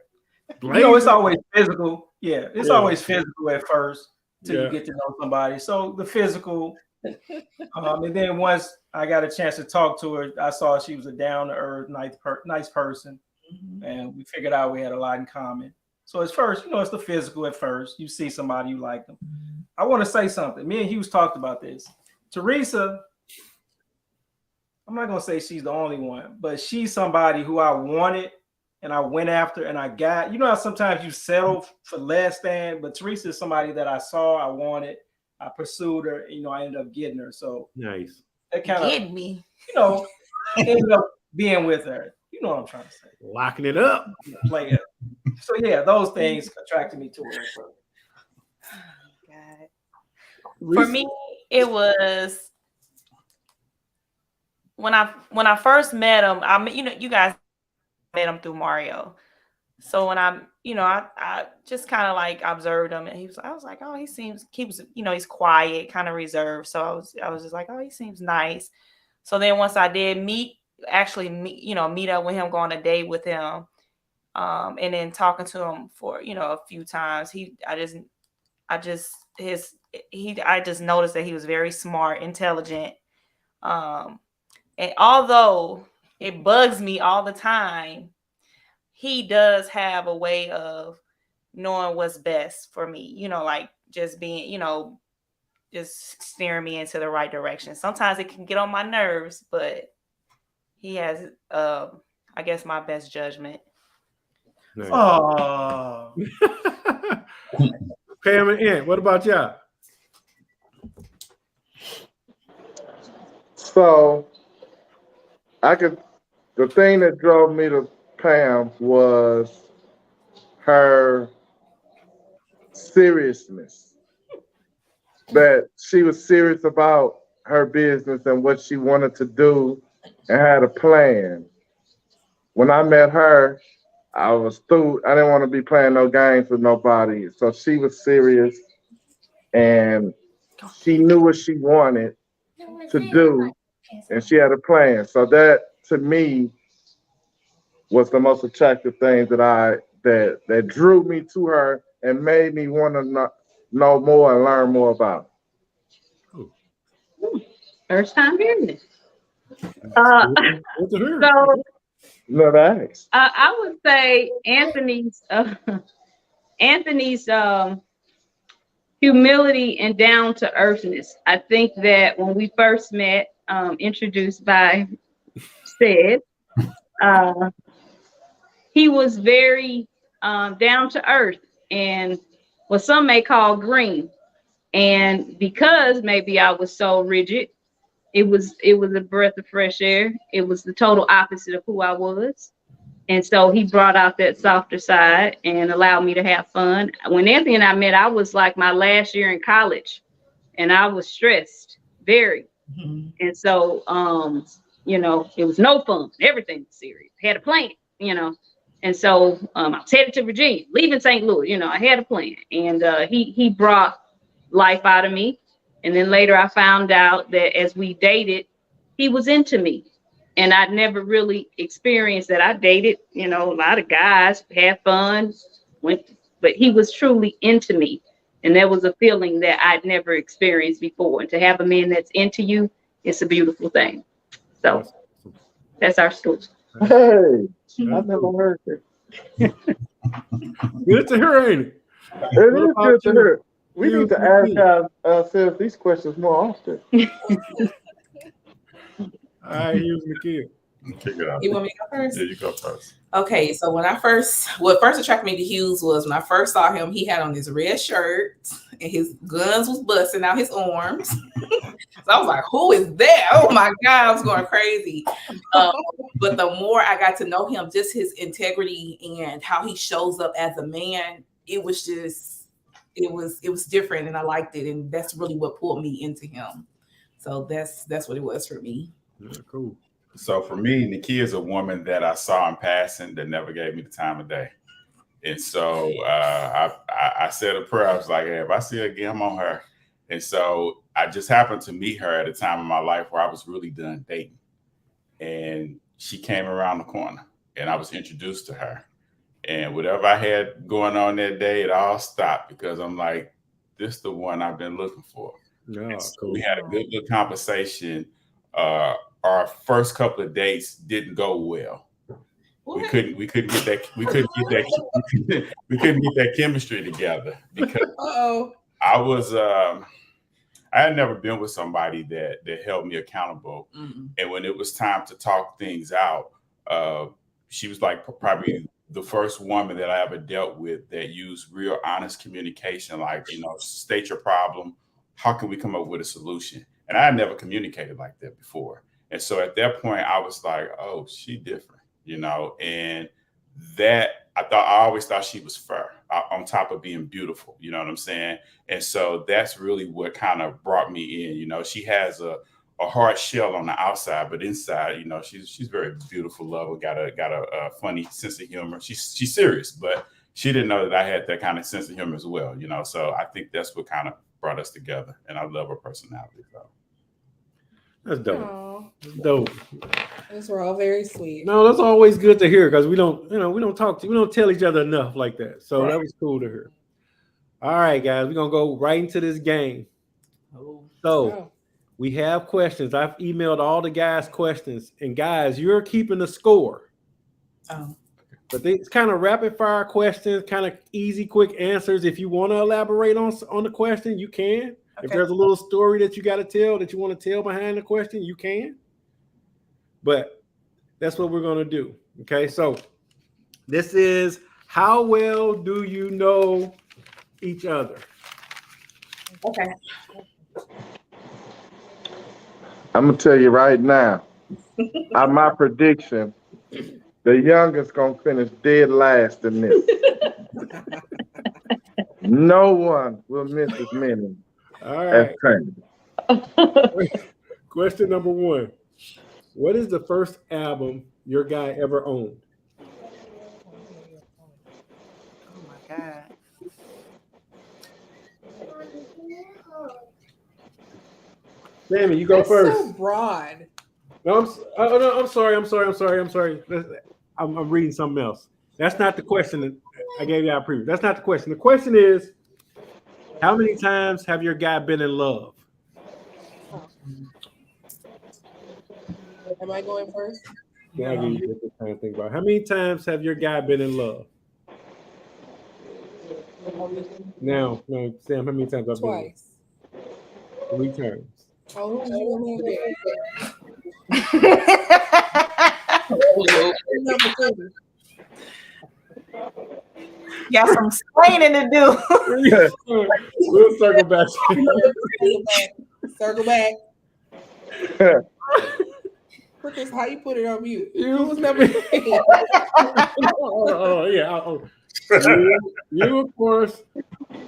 It's always physical. Yeah, it's always physical at first till Yeah. you get to know somebody. So the physical, and then once I got a chance to talk to her, I saw she was a down to earth, nice person, and we figured out we had a lot in common. So at first, it's the physical. At first, you see somebody you like them. I want to say something. Me and Hughes talked about this. Teresa, I'm not gonna say she's the only one, but she's somebody who I wanted and I went after and I got. You know how sometimes you settle for less than, but Teresa is somebody that I saw, I wanted, I pursued her, I ended up getting her. So Nice. that kind Get of, me. ended up being with her. You know what I'm trying to say. Locking it up. Play it. So yeah, those things attracted me to her. God. For me, it was when I first met him. You guys met him through Mario. So when I just kind of like observed him, and I was like, oh, he's quiet, kind of reserved. So I was just like, oh, he seems nice. So then once I did meet up with him, go on a date with him, and then talking to him for a few times, I just noticed that he was very smart, intelligent, and although it bugs me all the time, he does have a way of knowing what's best for me, like just being, just steering me into the right direction. Sometimes it can get on my nerves, but he has, I guess, my best judgment. Nice. Oh, Pam and Ant, what about y'all? So the thing that drove me to Pam was her seriousness. That she was serious about her business and what she wanted to do and had a plan. When I met her, I was through. I didn't want to be playing no games with nobody. So she was serious and she knew what she wanted to do and she had a plan. So that to me was the most attractive thing that drew me to her and made me want to know more and learn more about her. First time hearing this. Good to hear. So No, thanks. I would say Anthony's humility and down to earthness. I think that when we first met, introduced by Sid, he was very down to earth and what some may call green. And because maybe I was so rigid, it was a breath of fresh air. It was the total opposite of who I was. And so he brought out that softer side and allowed me to have fun. When Anthony and I met, I was like my last year in college and I was stressed, very. Mm-hmm. And so, it was no fun. Everything was serious. Had a plan, And so I was headed to Virginia, leaving St. Louis. I had a plan. And he brought life out of me. And then later I found out that as we dated, he was into me. And I'd never really experienced that. I dated, a lot of guys, had fun, but he was truly into me. And there was a feeling that I'd never experienced before. And to have a man that's into you, it's a beautiful thing. So that's our story. Hey, I never heard that. Good to hear, ain't it? It What is about good to you? hear. We You need to and ask ourselves these questions more often. All right, here's Nakia. Kick it out. You want me to go first? Yeah, you go first. Okay, so what first attracted me to Hughes was when I first saw him, he had on this red shirt and his guns was busting out his arms. So I was like, who is that? Oh my God, I was going crazy. But the more I got to know him, just his integrity and how he shows up as a man, it was different and I liked it. And that's really what pulled me into him. So that's what it was for me. Yeah, cool. So for me, Nakia is a woman that I saw in passing that never gave me the time of day. And so I said a prayer. I was like, hey, if I see her again, I'm on her. And so I just happened to meet her at a time in my life where I was really done dating. And she came around the corner and I was introduced to her. And whatever I had going on that day, it all stopped because I'm like, this is the one I've been looking for. Yeah, So cool. we had a good conversation. Our first couple of dates didn't go well. We couldn't get that chemistry together because I had never been with somebody that held me accountable. Mm-hmm. And when it was time to talk things out, she was like probably the first woman that I ever dealt with that used real honest communication, like, state your problem. How can we come up with a solution? And I had never communicated like that before. And so at that point, I was like, oh, she different, and that I always thought she was fair on top of being beautiful. You know what I'm saying? And so that's really what kind of brought me in. She has a hard shell on the outside, but inside, she's very beautiful, lover, got a funny sense of humor. She's serious, but she didn't know that I had that kind of sense of humor as well. So I think that's what kind of brought us together, and I love her personality. So. That's dope. Aww. That's dope. Those were all very sweet. No, that's always good to hear because we don't tell each other enough like that. So right. That was cool to hear. All right, guys, we're gonna go right into this game. So we have questions. I've emailed all the guys questions, and guys, you're keeping the score. Oh. But it's kind of rapid fire questions, kind of easy, quick answers. If you want to elaborate on the question, you can. Okay. If there's a little story that you got to tell that you want to tell behind the question, you can. But that's what we're going to do. Okay, so this is how well do you know each other? Okay. I'm going to tell you right now, my prediction, the youngest going to finish dead last in this. No one will miss as many. All right. Question number 1. What is the first album your guy ever owned? Oh my God. Sammy, you go That's first. so broad. No, I'm sorry. I'm reading something else. That's not the question that I gave you out previous. That's not the question. The question is, how many times have your guy been in love? Am I going first? Yeah, I give you this kind of thing about. How many times have your guy been in love? No, Sam, how many times have I been? Twice. 3 times. Oh, Got some explaining to do. We'll circle back. Circle back. Chris, how you put it on mute? You was never. You, of course,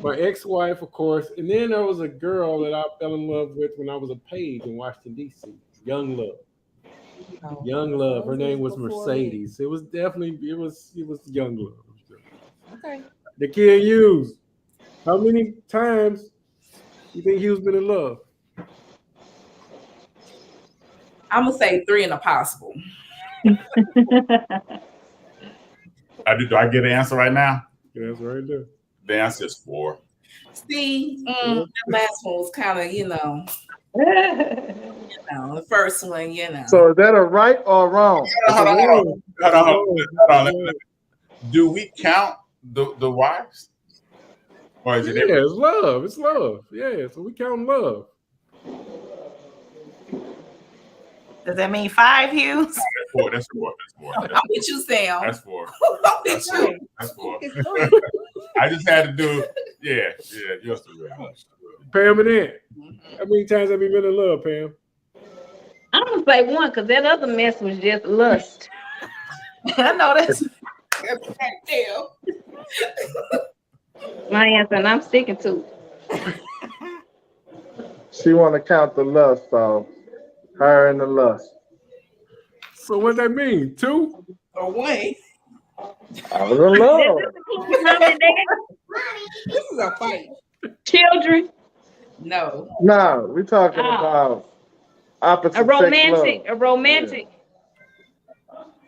my ex-wife, of course, and then there was a girl that I fell in love with when I was a page in Washington D.C. Young Love. Young Love. Her name was Mercedes. It was definitely it was Young Love. Okay. The kid Hughes. How many times you think Hughes been in love? I'm gonna say 3 and a possible. Do I get an answer right now? Yeah, that's right there. The answer is 4. See, that last one was kind of, the first one, So is that a right or wrong? Hold on. Do we count The wives? Or is it Yeah, it's love. It's love. Yeah, so we count love. Does that mean 5, Hughes? That's four. That's four. I'm with you, Sam. That's four. I'm with you. That's four. It's 3. I just had to do. Yeah. Just the Pam and Ant. How many times have you been in love, Pam? I'm gonna say 1 because that other mess was just lust. I know that's That's right there. My answer, and I'm sticking to it. She want to count the lust, so her and the lust. So what that mean? 2? Or 1. I was in love. This is a fight. Children, No. No, we talking Oh. about opposite a romantic, sex a romantic.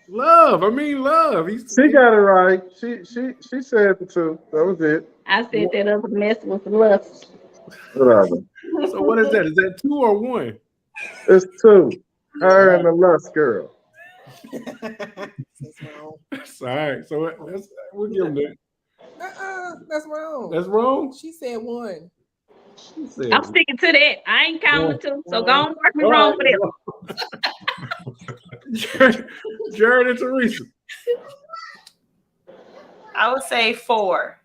Love. I mean love. love. She got it right. She said the 2. That was it. I said that other mess was lust. Whatever. So what is that? Is that 2 or 1? It's 2. Her and the lust girl. That's wrong. All right. So we'll give them that. That's wrong. That's wrong. She said 1. She said, I'm sticking to that. I ain't counting 2, so go on work me all wrong right. for Jared, Jared and Teresa. I would say 4.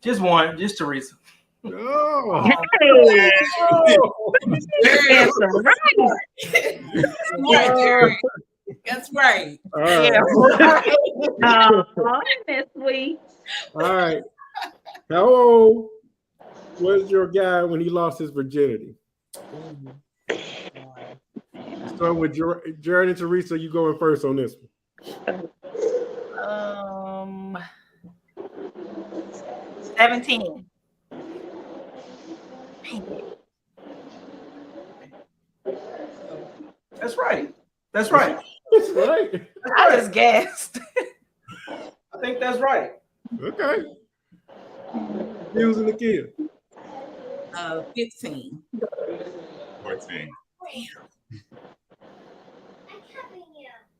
Just 1, just Teresa. Oh. them. Hey, answer right. Right, Jared. That's right. All right. Oh, that's sweet. All right. How old was your guy when he lost his virginity? Starting with Jared and Teresa, you going first on this one. 17. That's right. That's right. That's right. I just guessed. I think that's right. Okay. Using the kid. 15. 14.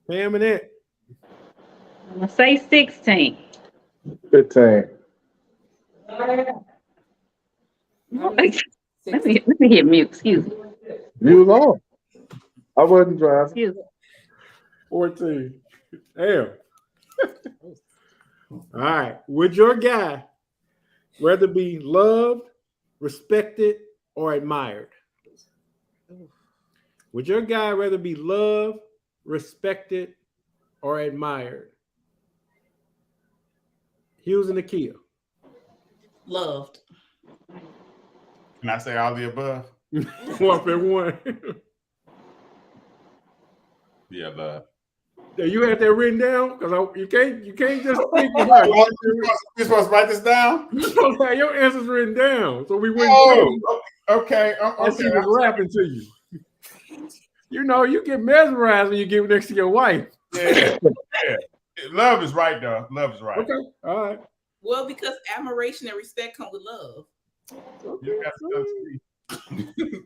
Pam and Ant. I'm gonna say 16. 15. Let me hit mute. Excuse me. You was on. I wasn't driving. Excuse me. 14. Damn. All right. Would your guy rather be loved, respected, or admired? Would your guy rather be loved, respected, or admired? Hughes and Nakia. Loved. Can I say all the above? 1 for 1. Yeah, love. Yeah, you had that written down? Because you can't just speak about it. You supposed to write this down? You supposed to have your answers written down, so we wouldn't Okay. as she was rapping to you. You know, you get mesmerized when you get next to your wife. Yeah. Love is right, though. Love is right. Okay, all right. Well, because admiration and respect come with love. You got to see.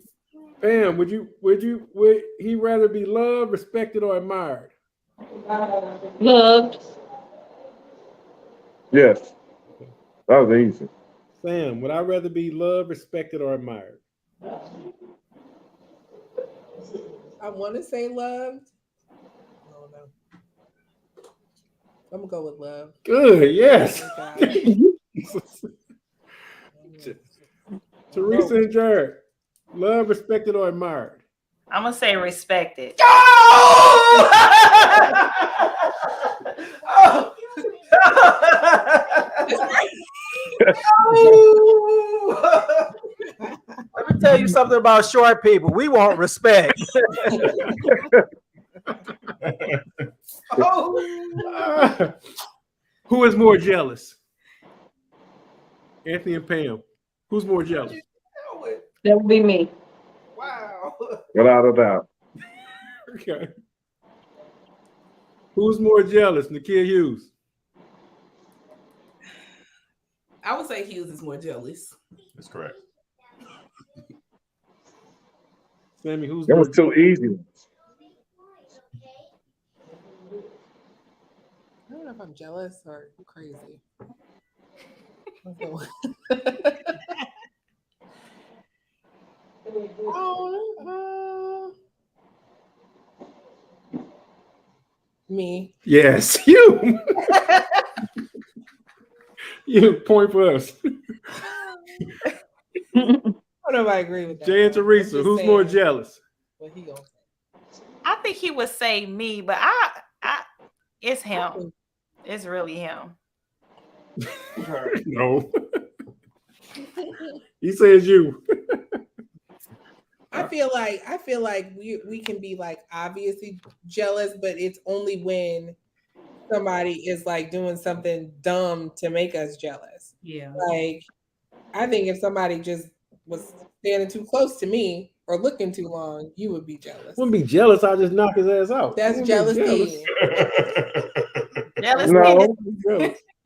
Pam, would he rather be loved, respected, or admired? Loved. Yes. That was easy. Sam, would I rather be loved, respected, or admired? I want to say loved. I don't know. I'm gonna go with love. Good, yes. Oh, Teresa and Jared, love, respected, or admired? I'm gonna say respected. Let me tell you something about short people. We want respect. Who is more jealous? Anthony and Pam. Who's more jealous? That would be me. Wow. Without a doubt. Okay. Who's more jealous? Nakia Hughes. I would say Hughes is more jealous. That's correct. Sammy, who's That more was too easy. know if I'm jealous or crazy. Me. Yes, you. You point for us. I don't know if I agree with that. Jay and though. I'm Teresa, just who's more saying jealous? what he gonna say. I think he would say me, but it's him. It's really him. No. He says you. I feel like we can be like obviously jealous, but it's only when somebody is like doing something dumb to make us jealous. Yeah. Like, I think if somebody just was standing too close to me or looking too long, you would be jealous. Wouldn't be jealous. I'll just knock his ass out. That's jealousy. Jealous. No,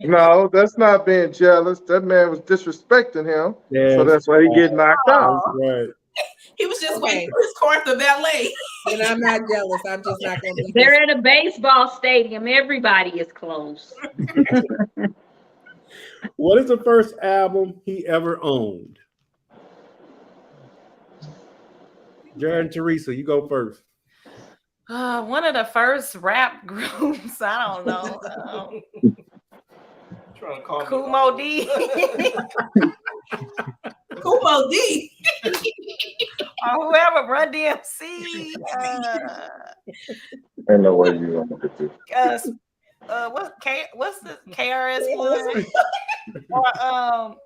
no, that's not being jealous. That man was disrespecting him, Yes. so that's why he get knocked out. Right. He was just Okay. waiting for his course of ballet. And I'm not jealous. I'm just not gonna be. They're at a baseball stadium. Everybody is close. What is the first album he ever owned? Jared and Teresa, you go first. One of the first rap groups. I don't know. Trying to call Kumo D. Kumo D. Or whoever, Run DMC. Ain't no way you gonna get this. What's the KRS-One? Or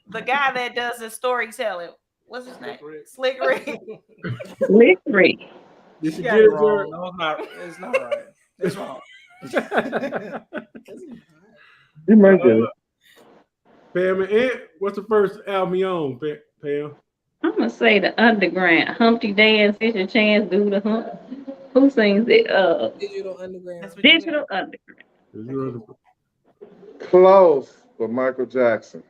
the guy that does the storytelling. What's his name? Slick Rick. Slick Rick. Did you You get got it, it wrong. Jared? No, it's not right. It's wrong. You might get it. Pam and Ant, what's the first album you owned, Pam? I'm gonna say the Underground. Humpty Dance, It's Your Chance, Do the Hump. Who sings it? Digital Underground. That's what you Digital Underground. Close, but Michael Jackson.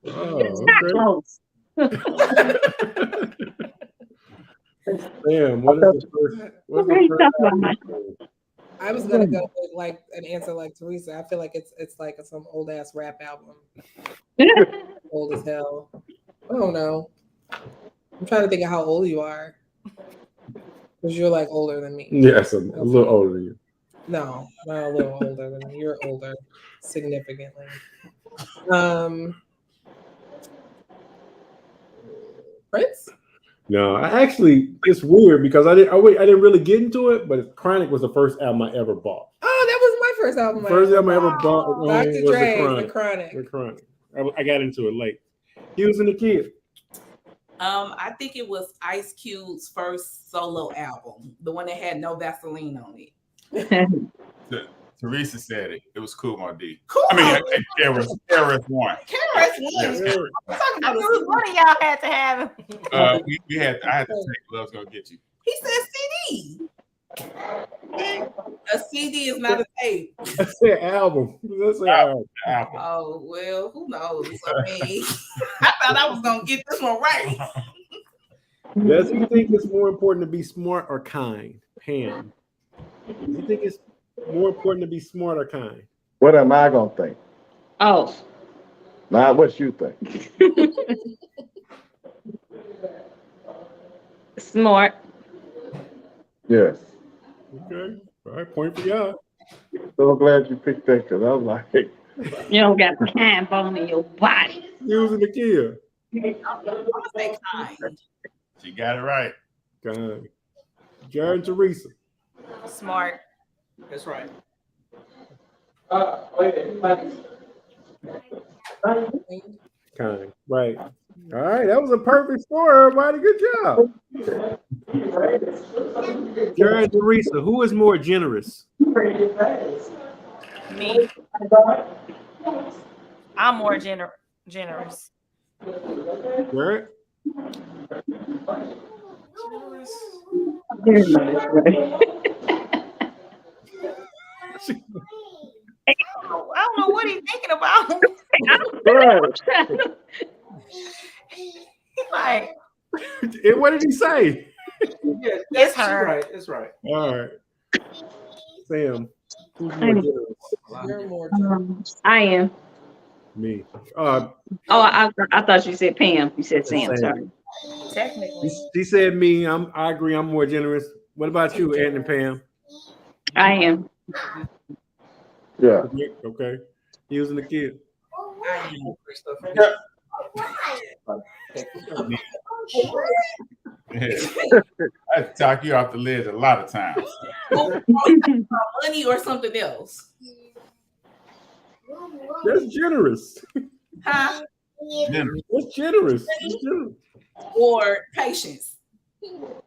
Oh, Not okay. close. Pam, what is the first? What's Okay, the talk first about album my- you owned? I was gonna go with like an answer like Teresa. I feel like it's like some old ass rap album, old as hell. I don't know. I'm trying to think of how old you are, because you're like older than me. Yes, I'm a little older than you. No, not a little older than me. You're older, significantly. Prince? No, I actually, it's weird because I didn't really get into it, but Chronic was the first album I ever bought. Oh, that was my first album. First album I ever bought Dr. was Dre, The The Chronic. The Chronic. I got into it late. He was in the kid. I think it was Ice Cube's first solo album, the one that had no Vaseline on it. Teresa said it. It was Kumo D. Cool. I mean, KRS-One. KRS-One. Yes. I'm talking I about knew one of y'all had to have him. I had to take Love's Gonna Get You. He said CD. A CD is not a tape. I said album. That's an album. The album. Oh, well, who knows? I mean, I thought I was going to get this one right. Does he think it's more important to be smart or kind? Pam. Do you think it's more important to be smart or kind? What am I gonna think? Oh, Not what you think. smart. Yes. Okay. All right, point for y'all. So glad you picked that because I was like, You don't got time bone in your body. He was in the kid. I'm going to say kind. She got it right. Kind. Jared and Teresa. Smart. That's right. Kind. Right. All right. That was a perfect score, everybody. Good job. Jared and Teresa, who is more generous? Me. I'm more generous. Jared? I don't know what he's thinking about. Like, What did he say? Yeah, It's she's her. right. It's right. All right. Sam. Who's I more am. generous? You're more generous. I am. Me. Oh, I thought you said Pam. You said Sam. Sam. Sorry. Technically. She said me. I agree. I'm more generous. What about you, Aunt and Pam? I am. Yeah. Okay. Using the kid. I talk you off the ledge a lot of times. Money or something else? That's generous. Huh? That's generous. That's generous. Or patience? You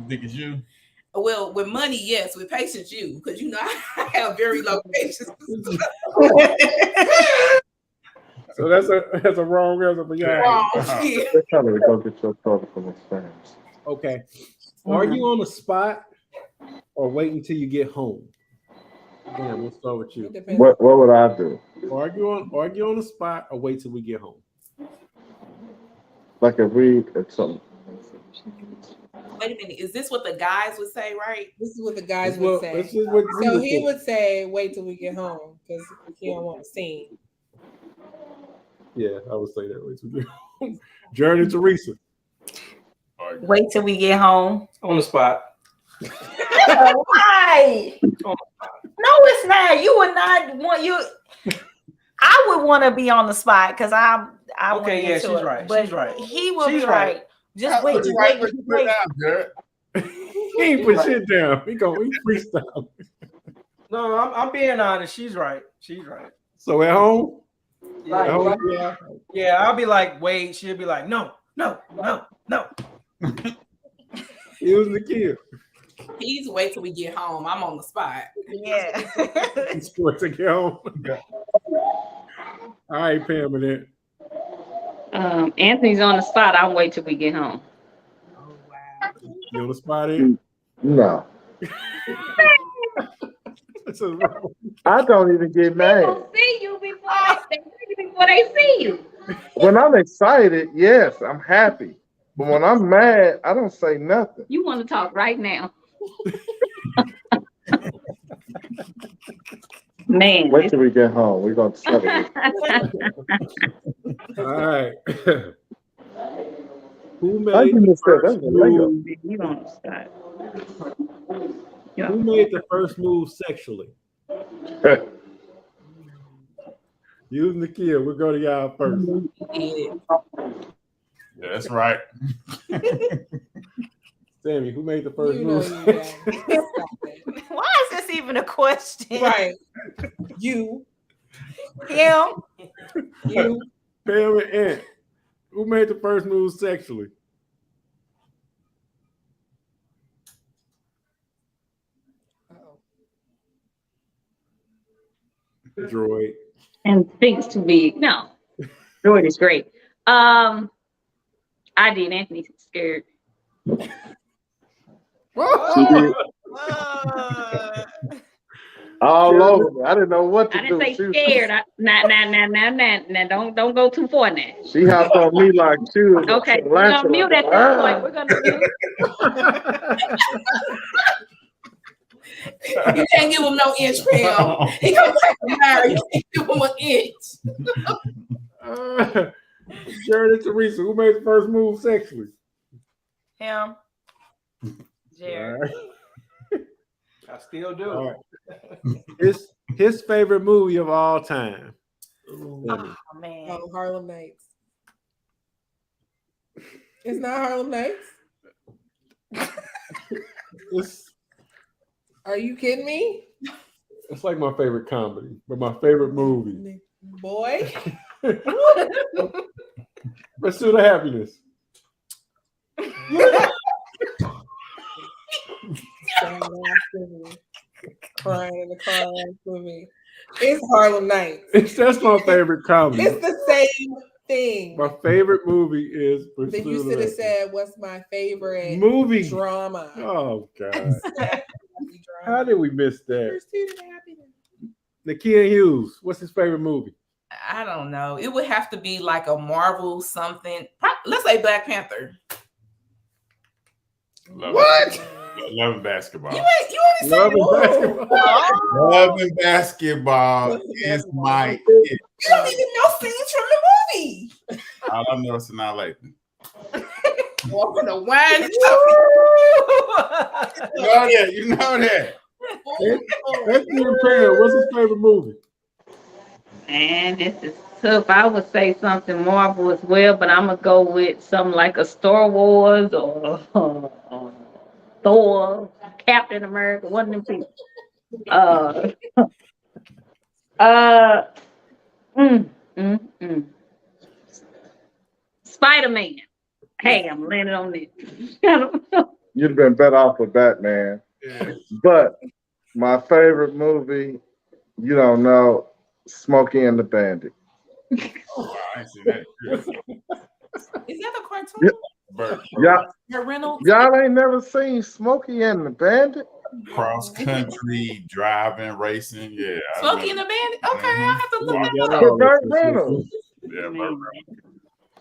think it's you? Well, with money, yes. With patience, you, because you know I have very low patience. So that's a wrong answer for y'all. Wrong. Yeah. They're telling me to go get your toilet from his friends. Okay. Are you on the spot or wait until you get home? Damn, we'll start with It you. depends. What would I do? Argue on the spot or wait till we get home? Like if it's something. Wait a minute. Is this what the guys would say, right? This is what the guys This would what- say. this is what So would he say. would say, "Wait till we get home," because he don't want to scene. Yeah, I would say that. Wait till we get home. Jared and Teresa. Wait till we get home. On the spot. Why? No, it's not. You would not want you. I would want to be on the spot because I Okay, went yeah, into she's it. right. But She's right. he would She's be right. like, just wait, Put just you right, wait, put just you wait. down, Jared. He ain't put shit down. He freestyle. No, I'm being honest. She's right. She's right. So at home? Yeah, At home, yeah. yeah. I'll be like, wait. She'll be like, no. Using the kid. He's wait till we get home. I'm on the spot. Yeah. He's supposed to get home. All right, Pam and it. Anthony's on the spot. I'll wait till we get home. Oh wow. You on the spot in? No. That's a wrong. I don't even get They mad. gonna see you before they see you. When I'm excited, yes, I'm happy. But when I'm mad, I don't say nothing. You want to talk right now. Man. Wait till we get home. We're gonna settle it. All right. Who I made can the just say first that's a Lego. move? You on the spot. Who made the first move sexually? Using the kid. We'll go to y'all first. Yeah. Yeah, that's right. Sammy, who made the first You know move? you got it. Stop it. Why is this even a question? Right. You. Him? You. Pam and Ant. Who made the first move sexually? Uh-oh. Droid. And thinks to be no. Jordan is great. I did. Anthony's scared. She did all over me. I didn't know what I to do. didn't say She, scared. Now, don't go too far now. she hopped on me like she was Okay, a we're gonna mute at this point. We're gonna mute. You can't give him no inch, Pam. He comes back to marry. You can't give him an inch. Jared and Teresa, who made the first move sexually? Him? Jared. All right. I still do. All right. His favorite movie of all time. Oh, man. Oh, Harlem Nights. It's not Harlem Nights. Are you kidding me? It's like my favorite comedy, but my favorite movie. Boy. Pursuit of Happiness. Crying in the car with me. It's Harlem Nights. That's my favorite comedy. It's the same thing. My favorite movie is Then Pursuit you of should have Happiness. said, "What's my favorite Movie. drama?" Oh God! Drama. How did we miss that? Pursuit of Happiness. Nakia Hughes. What's his favorite movie? I don't know. It would have to be like a Marvel something. Let's say Black Panther. Love What? it. Love and basketball. You only said Love and one. basketball. Love and basketball is my kid. You don't even know scenes from the movie. All I know is Sanaa Lathan. Walking the wine. You know that. Anthony and Pam, what's his favorite movie? And this is tough. I would say something Marvel as well, but I'm gonna go with something like a Star Wars or Thor, Captain America, one of them people. Spider-Man. Hey, I'm landing on this. You'd have been better off with Batman. Yeah. But my favorite movie, you don't know, Smokey and the Bandit. Oh, I ain't seen that. Is that a cartoon? Yeah. Burt Reynolds? Y'all ain't never seen Smokey and the Bandit? cross country driving, racing. Yeah. Smokey and the Bandit? Okay, I have to look that up. With Burt Reynolds. Yeah, Burt Reynolds.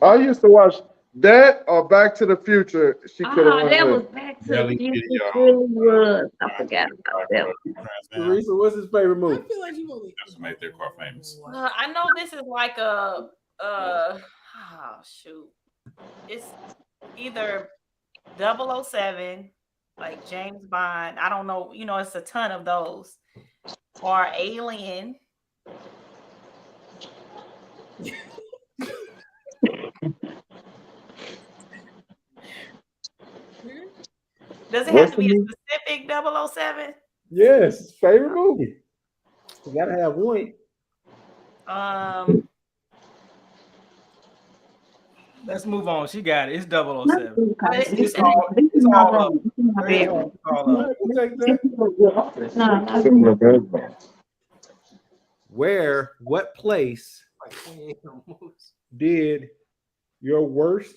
I used to watch that or Back to the Future. She could have That was won. Back to Nelly the Future. Video. It really was. I forgot about that one. Teresa, what's his favorite I movie? feel like you only. Just made their car famous. I know this is like a shoot. It's either 007, like James Bond. I don't know. You know, it's a ton of those. Or Alien. Does it have What's to the be a movie? Oh, specific 007? Yes, favorite movie. You gotta have one. Let's move on. She got it. It's 007. It's It's all up. It's all up. We'll take that. What place did your worst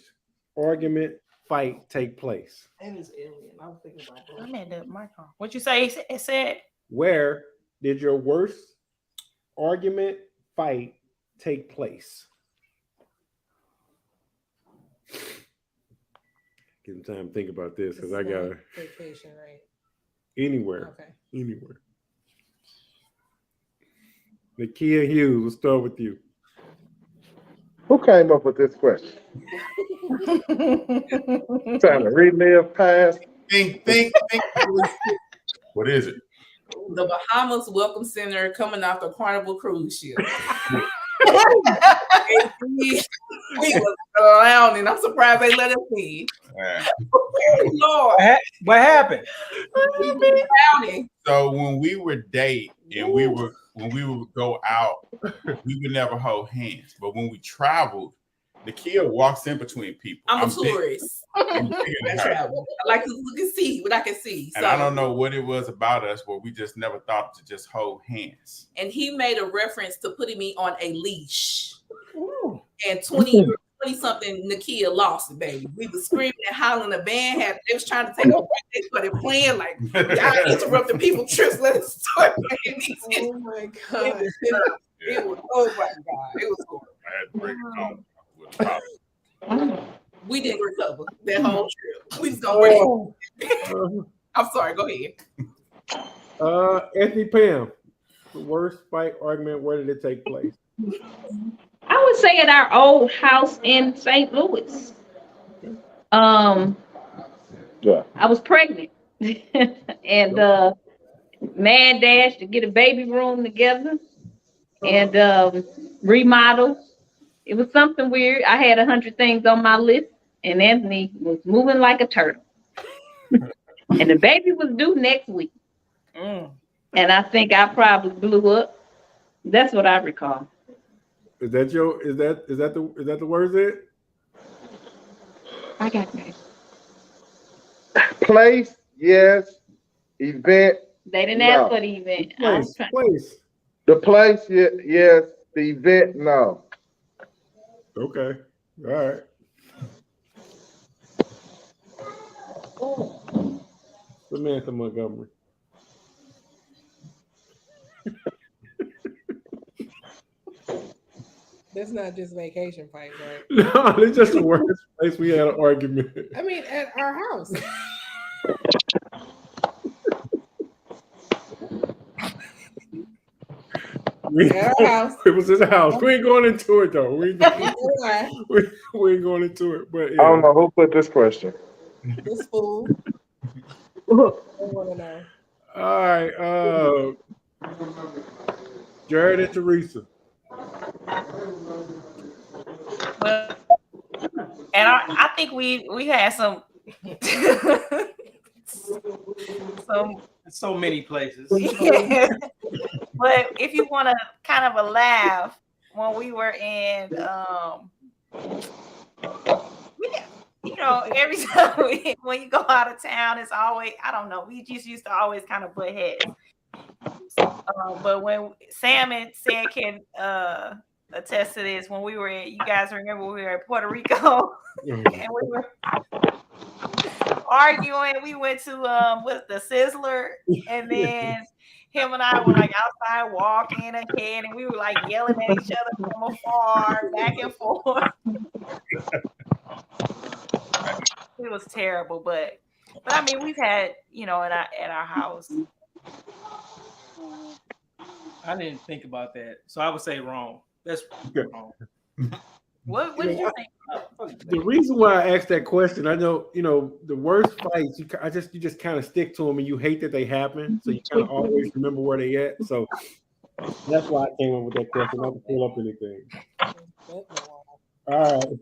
argument fight take place? And it's alien. I was thinking about I made the mic on. What you say? It said Where did your worst argument fight take place? Give them time to think about this because I got vacation, right? anywhere. Okay. Anywhere. Nakia Hughes, we'll start with you. Who came up with this question? Trying to relive past. Think. What is it? The Bahamas Welcome Center coming off the Carnival cruise ship. we was clowning. I'm surprised they let us in. Yeah. Lord, What happened? we been clowning. So when we were dating and when we would go out, we would never hold hands. But when we traveled, the kid walks in between people. I'm a big- tourist. I'm bigger I than her. travel. I like to look and see what I can see. And I don't know what it was about us, but we just never thought to just hold hands. And he made a reference to putting me on a leash. And 20 something Nakia lost it, baby. We was screaming and hollering. The band they was trying to take a break. They started playing like y'all interrupting people's trips. Let us start playing these. Oh my god. It was oh my god. It was horrible. I had to break it home with a problem. We didn't recover that whole trip. We just gonna break it. I'm sorry, go ahead. Anthony Pam, the worst fight argument, where did it take place? I would say at our old house in St. Louis. Yeah. I was pregnant and man dashed to get a baby room together and remodel. It was something weird. I had 100 things on my list and Anthony was moving like a turtle. And the baby was due next week. And I think I probably blew up. That's what I recall. Is that the worst it? I got that. Place, yes. Event, They didn't No. ask for the event. I was Place. the place, yes. The event, no. Okay. All right. Samantha Montgomery. That's not just vacation fights, right? No, it's just the worst place we had an argument. I mean, at our house. At our house. It was his house. We ain't going into it though. We ain't Anyway, going into it. But I don't know who put this question. this fool. I want to know. All right. Jared and Teresa. Well, and I think we had some So many places. yeah. But if you want to kind of a laugh, when we were in you know, every time when you go out of town, it's always, I don't know, we just used to always kind of butt heads. But when Sam and Sam can attest to this, when we were in, you guys remember we were in Puerto Rico and we were arguing. We went to with the Sizzler, and then him and I were like outside walking ahead, and we were like yelling at each other from afar, back and forth. It was terrible, but I mean, we've had, you know, at our house. I didn't think about that, so I would say wrong. That's wrong. What did you think? The reason why I asked that question, I know, you know, the worst fights, you just kind of stick to them, and you hate that they happen, so you kind of always remember where they at. So that's why I came up with that question, not to pull up anything. All right.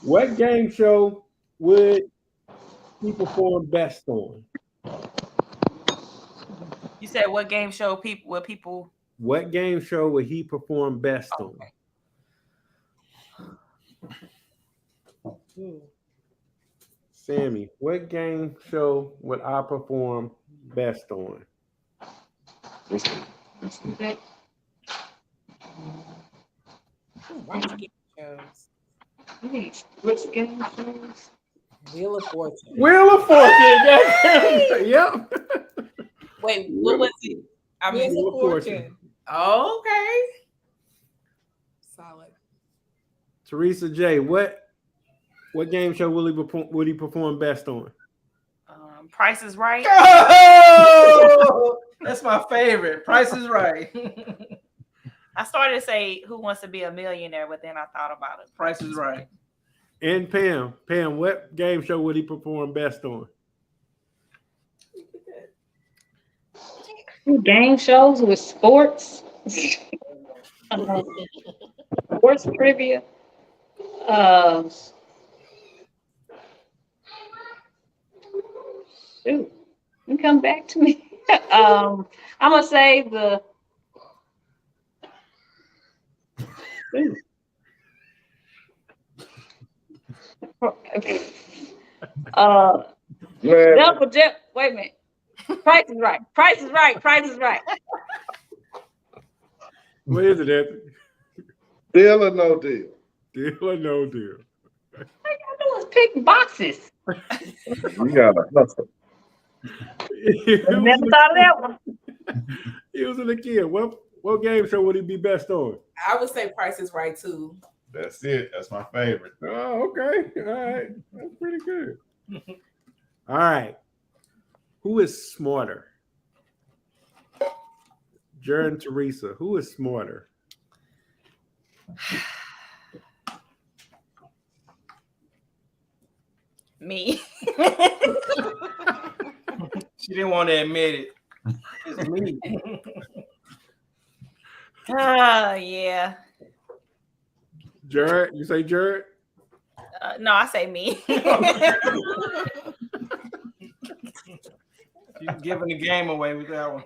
What game show would he perform best on? You said what game show people? What game show would he perform best on? Sammy, what game show would I perform best on? Which game shows? Wheel of Fortune. Wheel of Fortune. Yep. Wait, what was it? I mean, Wheel of Fortune. okay. Solid. Teresa J, what game show would he perform best on? Price is Right. Oh, that's my favorite. Price is Right. I started to say Who Wants to Be a Millionaire, but then I thought about it. Price is Right. And Pam, what game show would he perform best on? Game shows with sports, sports trivia. Shoot, you come back to me. I'm gonna say the. Man, Double dip. Wait a minute. Price is Right. Price is Right. Price is Right. What is it, Anthony? deal or no deal? Deal or no deal? All I gotta do is pick boxes. You gotta hustle. Never thought of that one. He was a kid. What game show would he be best on? I would say Price is Right too. That's it. That's my favorite. Oh, okay. All right. That's pretty good. All right. Who is smarter? Jared and Teresa. Who is smarter? Me. She didn't want to admit it. It's me. Yeah. Jared, you say Jared? No, I say me. You're giving the game away with that one.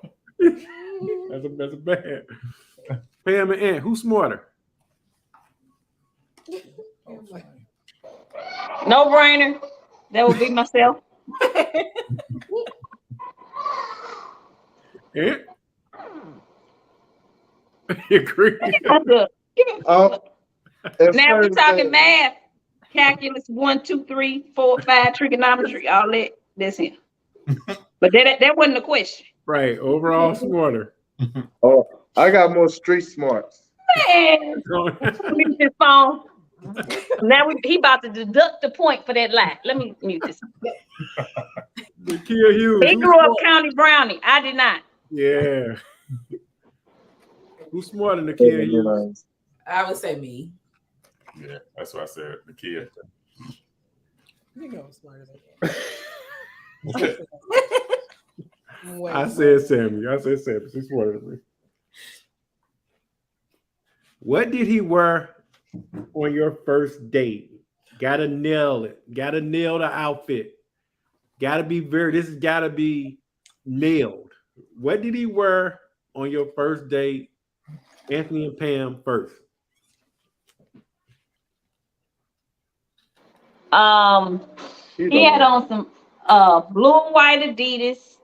That's a bad. Pam and Ant, who's smarter? No brainer. That would be myself. Ant? You agree? Now we're talking math, calculus, 1, 2, 3, 4, 5, trigonometry, all that. That's him. But that wasn't the question. Right. Overall smarter. Oh, I got more street smarts. Man, mute this phone. Now he about to deduct the point for that lie. Let me mute this. Kia Hughes. He grew up County Brownie. I did not. Yeah. Who's smarter than the kid? I would say me. Yeah, that's what I said. The kid. You know I'm smarter than you. Way I smarter. said Sammy. She's smarter than me. What did he wear on your first date? Gotta nail it. Gotta nail the outfit. This has gotta be nailed. What did he wear on your first date? Anthony and Pam first. He had on some blue and white Adidas,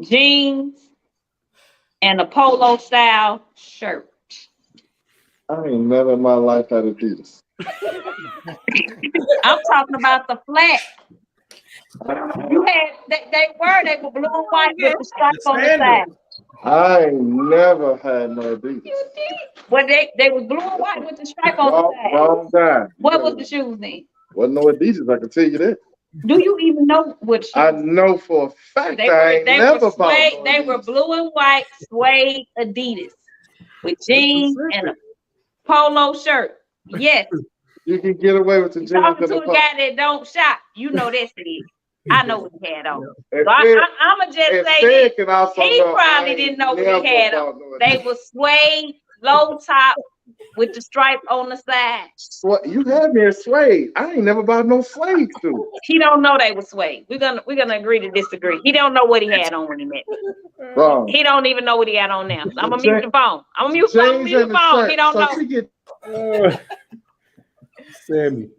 jeans, and a polo style shirt. I ain't never in my life had Adidas. I'm talking about the flat. You had they were blue and white with the stripe on the side. I ain't never had no Adidas. Well, they was blue and white with the stripe on the side. Wrong time. What was the shoes then? Wasn't no Adidas, I can tell you that. Do you even know what shoes? I know for a fact They I ain't never bought suede, no they were Adidas. blue and white suede Adidas with jeans and a polo shirt. Yes. You can get away with the jeans Talking and to the a guy that don't shop, you know that's it. I know what he had on. And So I'ma just and say Fed this. can also He know I probably ain't didn't know what never he had bought on. no They Adidas. were suede, low top with the stripe on the side. You had me a suede. I ain't never bought no suede suit. He don't know they were suede. We're gonna agree to disagree. He don't know what he had on when he met me. Wrong. He don't even know what he had on now. I'm gonna mute the phone. I'm gonna mute the phone. He don't know. Sammy,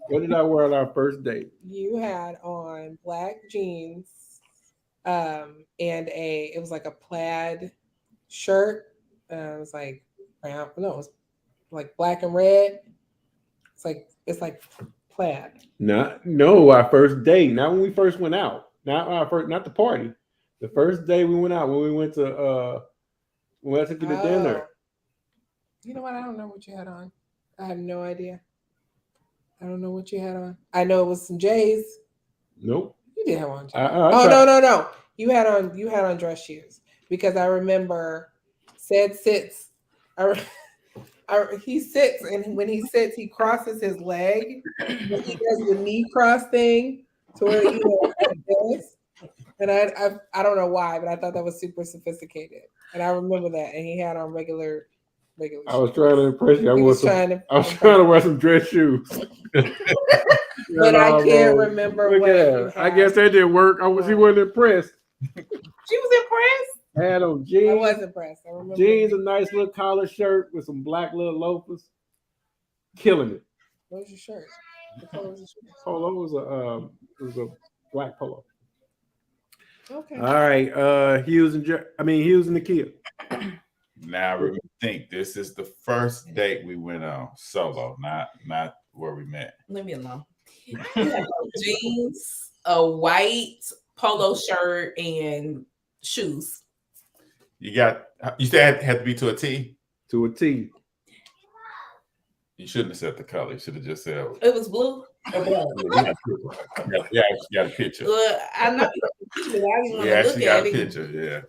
what did I wear on our first date? You had on black jeans, and it was like a plaid shirt. It was like brown. No, it was like black and red. It's like plaid. No, our first date. Not when we first went out. Not the party. The first day we went out when we went to get a dinner. You know what? I don't know what you had on. I have no idea. I don't know what you had on. I know it was some J's. Nope. You did have on J's. No. You had on dress shoes because I remember sits. He sits, and when he sits, he crosses his leg. He does the knee cross thing to where like this. And I don't know why, but I thought that was super sophisticated. And I remember that. And he had on regular I was trying to impress you. I was trying to wear some dress shoes. But I can't remember what you had. I guess that didn't work. She wasn't impressed. She was impressed. Had on jeans. I was impressed. I remember jeans, a nice little collar shirt with some black little loafers. Killing it. What was your shirt? What color was your shirt? Polo was a black polo. Okay. All right. Hughes and Nakia. Now I think this is the first date we went on solo, not where we met. Leave me alone. Jeans, a white polo shirt, and shoes. You said it had to be to a T? To a T. You shouldn't have said the color. You should have just said It was blue. Yeah, she got a picture. I know. Yeah, she got a picture. Yeah.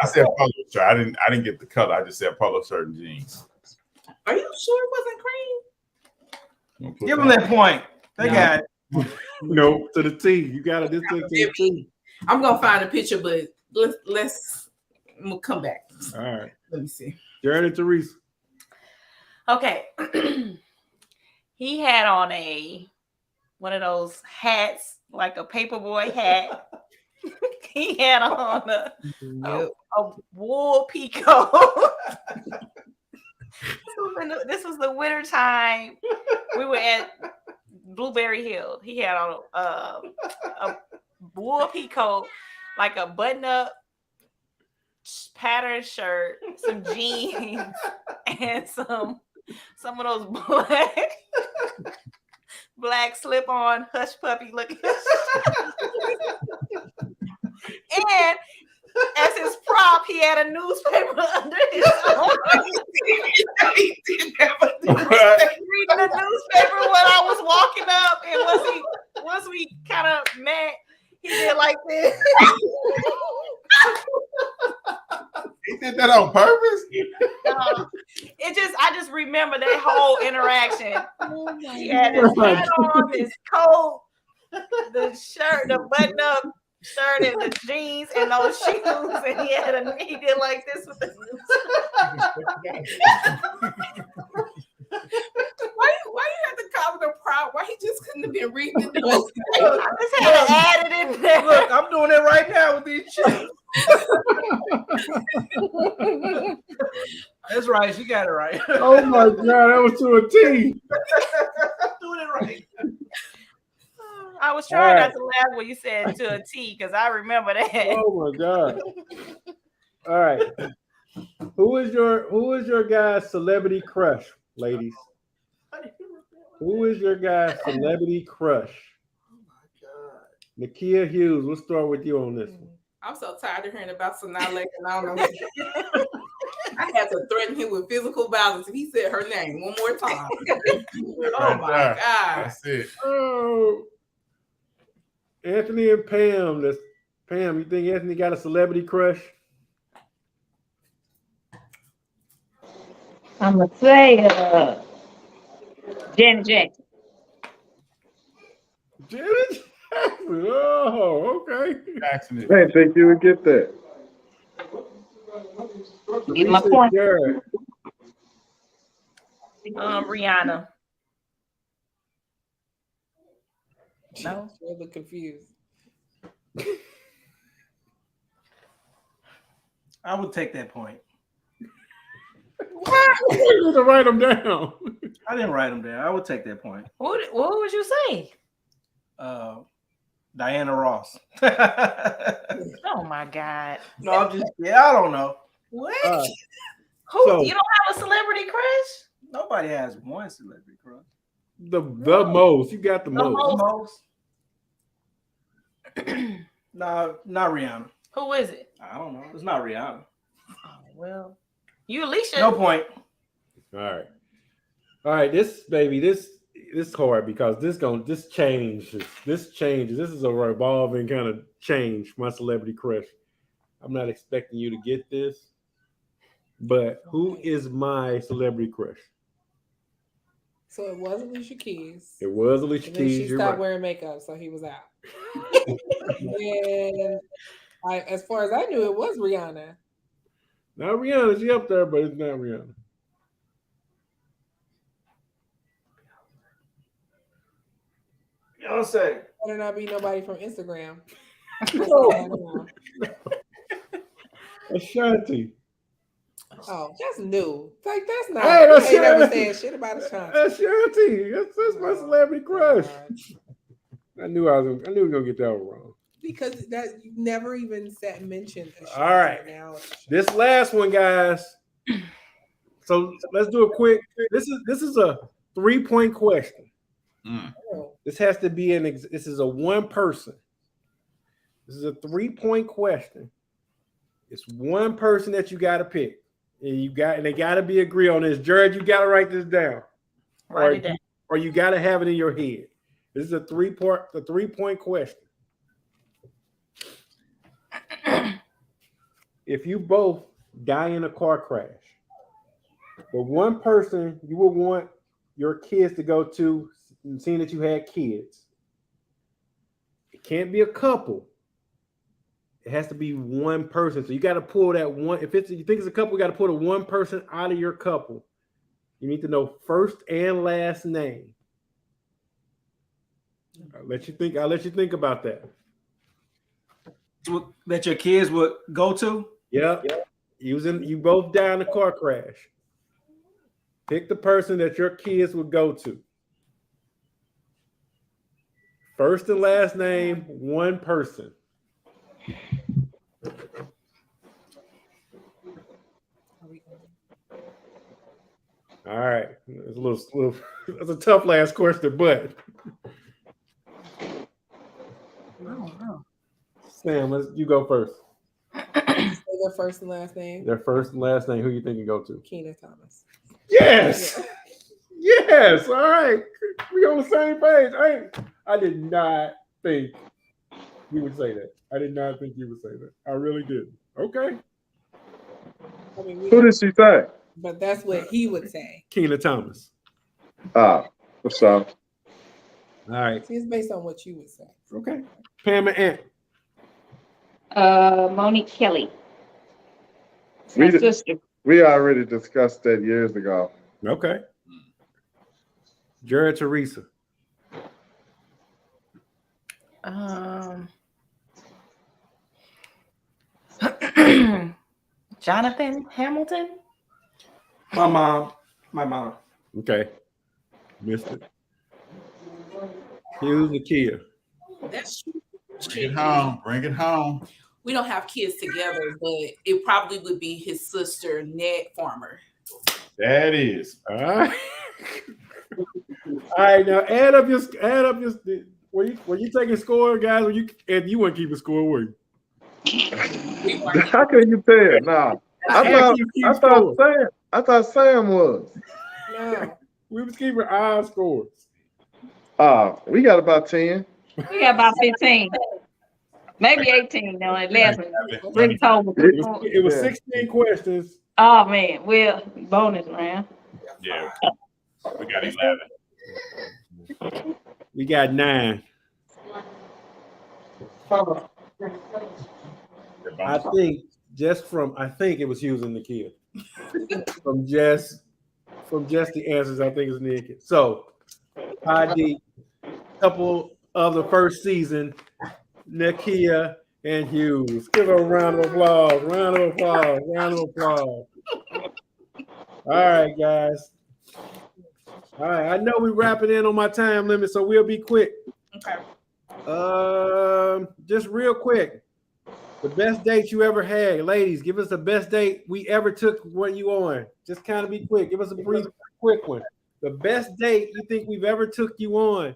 I said polo shirt. I didn't get the color. I just said polo shirt and jeans. Are you sure it wasn't cream? Give them that point. They got it. No, to the T. You got it. This to the T. I'm gonna find a picture, but let's come back. All right. Let me see. Jared and Teresa. Okay. He had on one of those hats, like a paperboy hat. He had on a wool peacoat. This was the winter time. We were at Blueberry Hill. He had on a wool peacoat, like a button-up patterned shirt, some jeans, and some of those black slip-on hush puppy looking. And as his prop, he had a newspaper under his arm. He didn't have a newspaper. Reading the newspaper when I was walking up, and once we kind of met, he did like this. that on purpose? I just remember that whole interaction. He had his Oh, hat on, his coat, the shirt, the button-up shirt, and the jeans, and those shoes, and he did like this with the Why you have to call it a problem? Why he just couldn't have been reading the news? I just had to add it in there. Look, I'm doing it right now with these shoes. That's right. She got it right. Oh my God, that was to a T. Doing it right. I was trying All not to laugh when you said to a T because I remember that. Oh my God. All right. Who is your guy's celebrity crush, ladies? Who is your guy's celebrity crush? Oh my God. Nakia Hughes, we'll start with you on this one. I'm so tired of hearing about Sanaa Lake, and I don't know. I had to threaten him with physical violence if he said her name one more time. Oh my God. That's it. Oh, Anthony and Pam. Pam, you think Anthony got a celebrity crush? I'm gonna say Janet Jackson. Janet Jackson. Oh, okay. Jackson is- I didn't think you would get that. Get my Lisa point. Garrett. Rihanna. No. I look confused. I would take that point. You need to write them down. I didn't write them down. I would take that point. What would you say? Diana Ross. Oh my God. No, I'm just I don't know. What? So- You don't have a celebrity crush? Nobody has one celebrity crush. The most. You got the most. Most. No, not Rihanna. Who is it? I don't know. It's not Rihanna. Oh, well, you at least No point. All right. This is hard because this changes. This is a revolving kind of change. My celebrity crush. I'm not expecting you to get this, but who is my celebrity crush? So it was Alicia Keys. It was Alicia And then she Keys. You're stopped right. wearing makeup, so he was out. And as far as I knew, it was Rihanna. Not Rihanna. She up there, but it's not Rihanna. Beyonce. Better not be nobody from Instagram. No. Ashanti. Oh, that's new. Like that's not. Hey, that's I ain't never Ashanti. said shit about Ashanti. Ashanti. That's my celebrity crush. I knew we were gonna get that one wrong. Because that you never even mentioned Ashanti. All right. Now. This last one, guys. So let's do a quick. This is a 3-point question. Oh, This has to be this is a one person. This is a 3-point question. It's one person that you got to pick, and they got to be agree on this. Jared, you got to write this down, Write it down. or you got to have it in your head. This is a 3-point question. If you both die in a car crash, the one person you would want your kids to go to, seeing that you had kids, it can't be a couple. It has to be one person. So you got to pull that one. If you think it's a couple, you got to pull the one person out of your couple. You need to know first and last name. I'll let you think about that. That your kids would go to? Yep. You both die in a car crash. Pick the person that your kids would go to. First and last name, one person. All right. It's a little that's a tough last question, but Sam, you go first. say their first and last name. Their first and last name, who you think you go to? Keena Thomas. Yes. Yes. All right. We on the same page. I did not think you would say that. I did not think you would say that. I really didn't. Okay. I mean, we Who don't, did she say? but that's what he would say. Keena Thomas. What's up? All right. See, it's based on what you would say. Okay. Pam and Ant. Monique Kelly. We My did- sister. We already discussed that years ago. Okay. Jared Teresa. Jonathan Hamilton. My mom. Okay. Missed it. Hughes Nakia. That's Bring it home. Bring it home. we don't have kids together, but it probably would be his sister, Ned Farmer. That is. All right. All right, now add up your were you taking score, guys? Or you weren't keeping score, were you? How can you tell? Nah. I thought Sam was. No. We was keeping our scores. We got about 10. We got about 15. Maybe 18 now, 11. Really told me. It was Yeah. 16 questions. Oh man, well, bonus round. Yeah. We got 11. We got 9. I think it was Hughes and Nakia. from just the answers, I think it's naked. So ID, couple of the first season, Nakia and Hughes. Give them a round of applause. Round of applause. All right, guys. All right, I know we're wrapping in on my time limit, so we'll be quick. Okay. Just real quick. The best date you ever had, ladies. Give us the best date we ever took when you on. Just kind of be quick. Give us a brief, quick one. The best date you think we've ever took you on.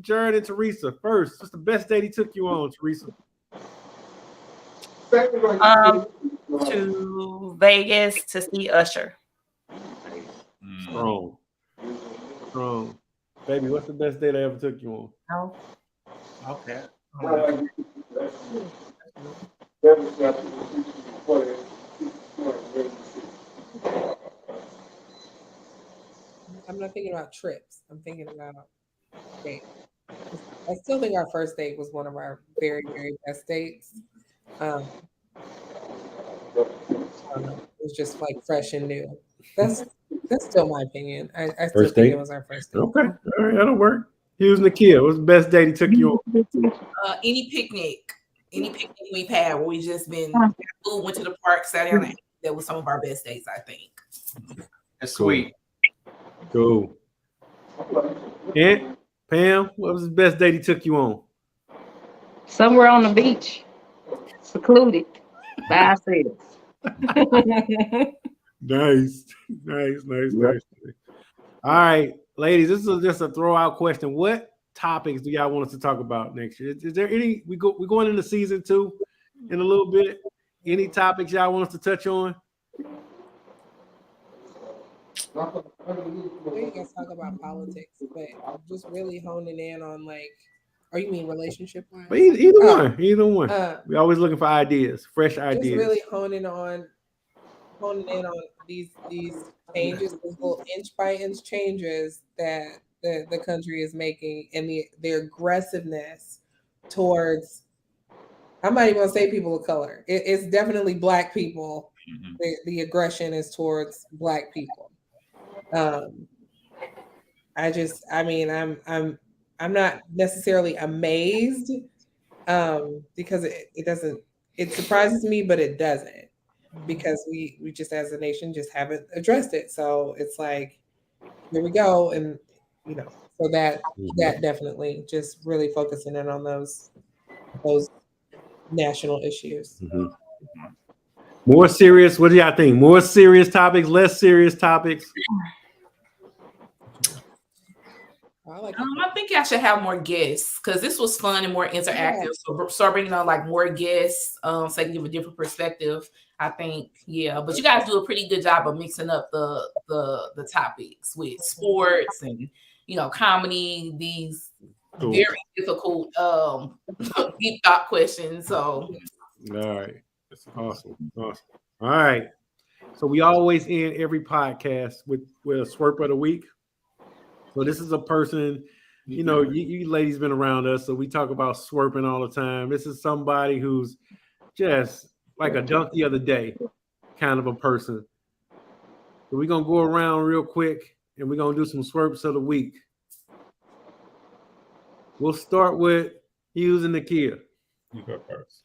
Jared and Teresa first. What's the best date he took you on, Teresa? To Vegas to see Usher. Strong. Baby, what's the best date I ever took you on? No. Okay. I'm not thinking about trips. I'm thinking about dates. I still think our first date was one of our very, very best dates. It was just like fresh and new. That's still my opinion. I still First think date? it was our first date. Okay. All right, that'll work. Hughes Nakia, what's the best date he took you on? Any picnic we've had where we just been food, went to the park, sat down. That was some of our best dates, I think. That's sweet. Cool. And Pam, what was the best date he took you on? Somewhere on the beach, secluded by ourselves. Nice. All right, ladies, this is just a throw out question. What topics do y'all want us to talk about next year? Is there any? We're going into season 2 in a little bit. Any topics y'all want us to touch on? We can talk about politics, but just really honing in on you mean relationship wise? But either one. We're always looking for ideas, fresh Just ideas. really honing in on these changes, these little inch by inch changes that the country is making, and the aggressiveness towards, I'm not even gonna say people of color. It's definitely Black people. Mm-hmm. The aggression is towards Black people. I'm not necessarily amazed because it surprises me, but it doesn't, because we just as a nation just haven't addressed it. So it's like, here we go. And so that definitely just really focusing in on those national issues. Mm-hmm. More serious. What do y'all think? More serious topics, less serious topics? I think I should have more guests because this was fun and more interactive. So start bringing on more guests, so I can give a different perspective. I think, yeah. But you guys do a pretty good job of mixing up the topics with sports and comedy. These very difficult deep thought questions. So all right, that's awesome. All right. So we always end every podcast with a swerp of the week. So this is a person, you know, you ladies been around us, so we talk about swerping all the time. This is somebody who's just like a donkey of the day kind of a person. So we're gonna go around real quick and we're gonna do some swerps of the week. We'll start with Hughes and Nakia. You go first.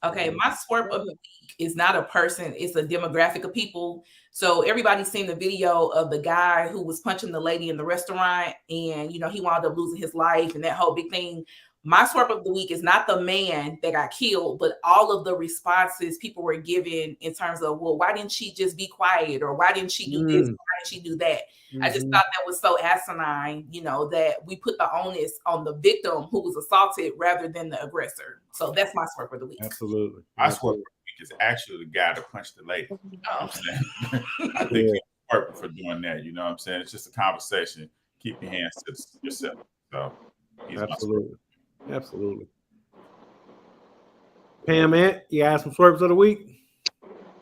Okay, my swerp of the week is not a person, it's a demographic of people. So everybody's seen the video of the guy who was punching the lady in the restaurant and, you know, he wound up losing his life and that whole big thing. My swerp of the week is not the man that got killed, but all of the responses people were giving in terms of, well, why didn't she just be quiet? Or why didn't she do this? Why didn't she do that? I just thought that was so asinine, you know, that we put the onus on the victim who was assaulted rather than the aggressor. So that's my swerp of the week. Absolutely. My swerp of the week is actually the guy that punched the lady. You know what I'm saying? I think he's perfect for doing that. You know what I'm saying? It's just a conversation. Keep your hands to yourself. So he's Absolutely. Absolutely. Pam, Ant, you got some swerps of the week?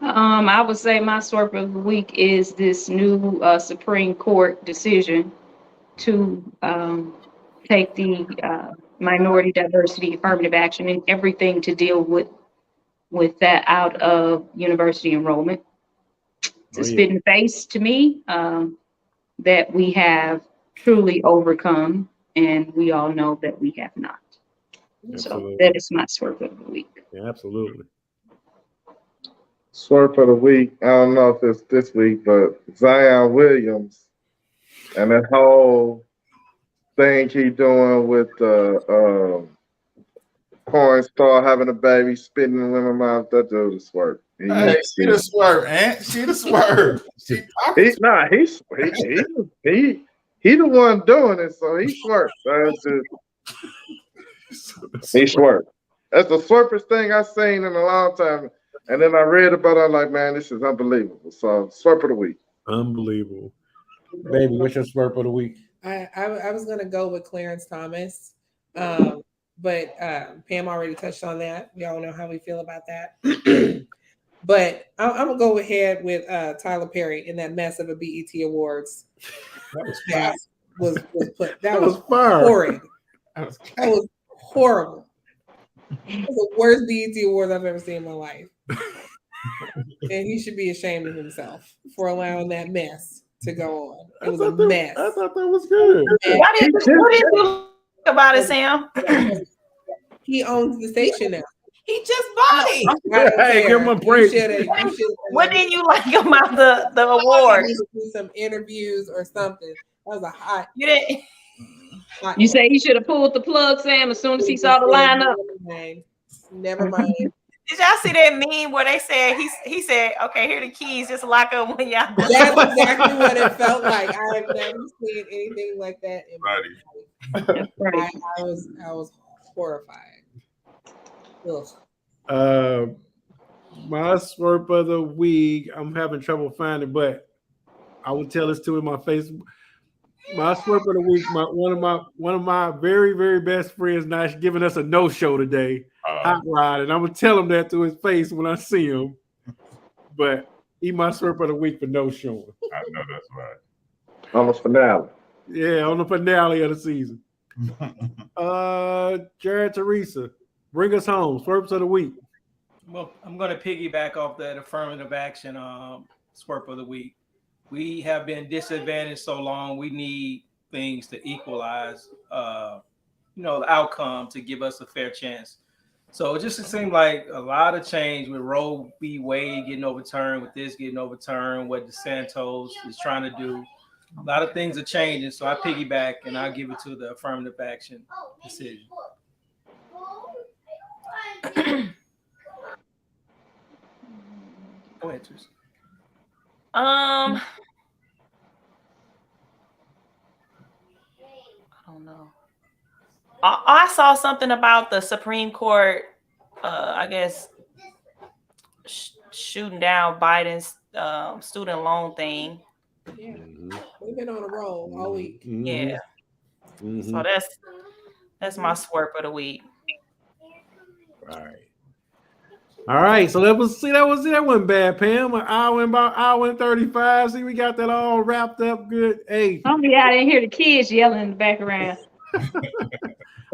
I would say my swerve of the week is this new Supreme Court decision to take the minority, diversity, affirmative action, and everything to deal with that out of university enrollment. It's a spit in the face to me that we have truly overcome, and we all know that we have not. Absolutely. So that is my swerve of the week. Yeah, absolutely. Swerve of the week. I don't know if it's this week, but Zion Williams and that whole thing he doing with the porn star having a baby, spitting in women's mouth. That dude is swerve. Hey, she the swerve, Ant. She the swerve. He the one doing it, so he swerved. He swerved. That's the swervest thing I've seen in a long time. And then I read about it, I'm like, man, this is unbelievable. So swerve of the week. Unbelievable. Baby, what's your swerve of the week? I was gonna go with Clarence Thomas, but Pam already touched on that. We all know how we feel about that. But I'm gonna go ahead with Tyler Perry in that mess of a BET Awards. That was put. That was horrid. That was horrible. That was the worst BET Awards I've ever seen in my life. And he should be ashamed of himself for allowing that mess to go on. It was a mess. I thought that was good. What did you think about it, Sam? He owns the station now. He just bought it. Hey, give him a break. What did you like about the award? Do some interviews or something. That was a hot. You didn't. You say he should have pulled the plug, Sam, as soon as he saw the lineup. Never mind. Did y'all see that meme where they said he said, "Okay, here are the keys. Just lock up when y'all." That's exactly what it felt like. I have never seen anything like that in my life. Right. I was horrified. Ugh. My swerve of the week, I'm having trouble finding, but I will tell this to in my face. My swerve of the week, one of my very, very best friends now giving us a no-show today. Hot Rod, and I'm gonna tell him that to his face when I see him. But he my swerve of the week for no showing. I know that's right. On the finale. Yeah, on the finale of the season. Jared Teresa, bring us home. Swerves of the week. Well, I'm going to piggyback off that affirmative action swerve of the week. We have been disadvantaged so long. We need things to equalize, the outcome to give us a fair chance. So it just seemed like a lot of change with Roe v. Wade getting overturned, with this getting overturned, what DeSantis is trying to do. A lot of things are changing. So I piggyback and I'll give it to the affirmative action decision. Go ahead, Teresa. I don't know. I saw something about the Supreme Court, I guess, shooting down Biden's student loan thing. Yeah, we've been on a roll all week. Yeah. So that's my swerve of the week. All right. All right, so that wasn't bad, Pam. An hour and about hour and 35. See, we got that all wrapped up good. Hey, Hopefully, I didn't hear the kids yelling in the background. I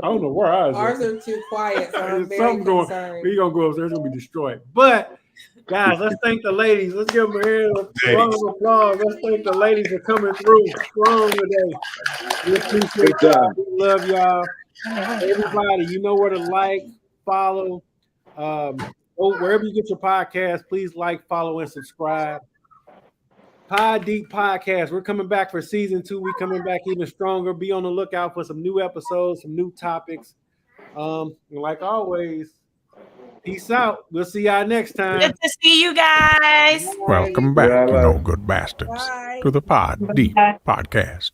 don't know where I was. Ours are too quiet, so I'm very Something going. concerned. We're gonna go upstairs. It's gonna be destroyed. But guys, let's thank the ladies. Let's give them a round of applause. Let's thank the ladies for coming through strong today. We appreciate Good job. y'all. We love y'all. Everybody, you know where to like, follow. Wherever you get your podcast, please like, follow, and subscribe. Pod Deep Podcast. We're coming back for season 2. We're coming back even stronger. Be on the lookout for some new episodes, some new topics. And like always, peace out. We'll see y'all next time. Good to see you guys. Welcome back, Yeah, you bye. no good bastards, Bye. to the Pod Deep Bye. Podcast.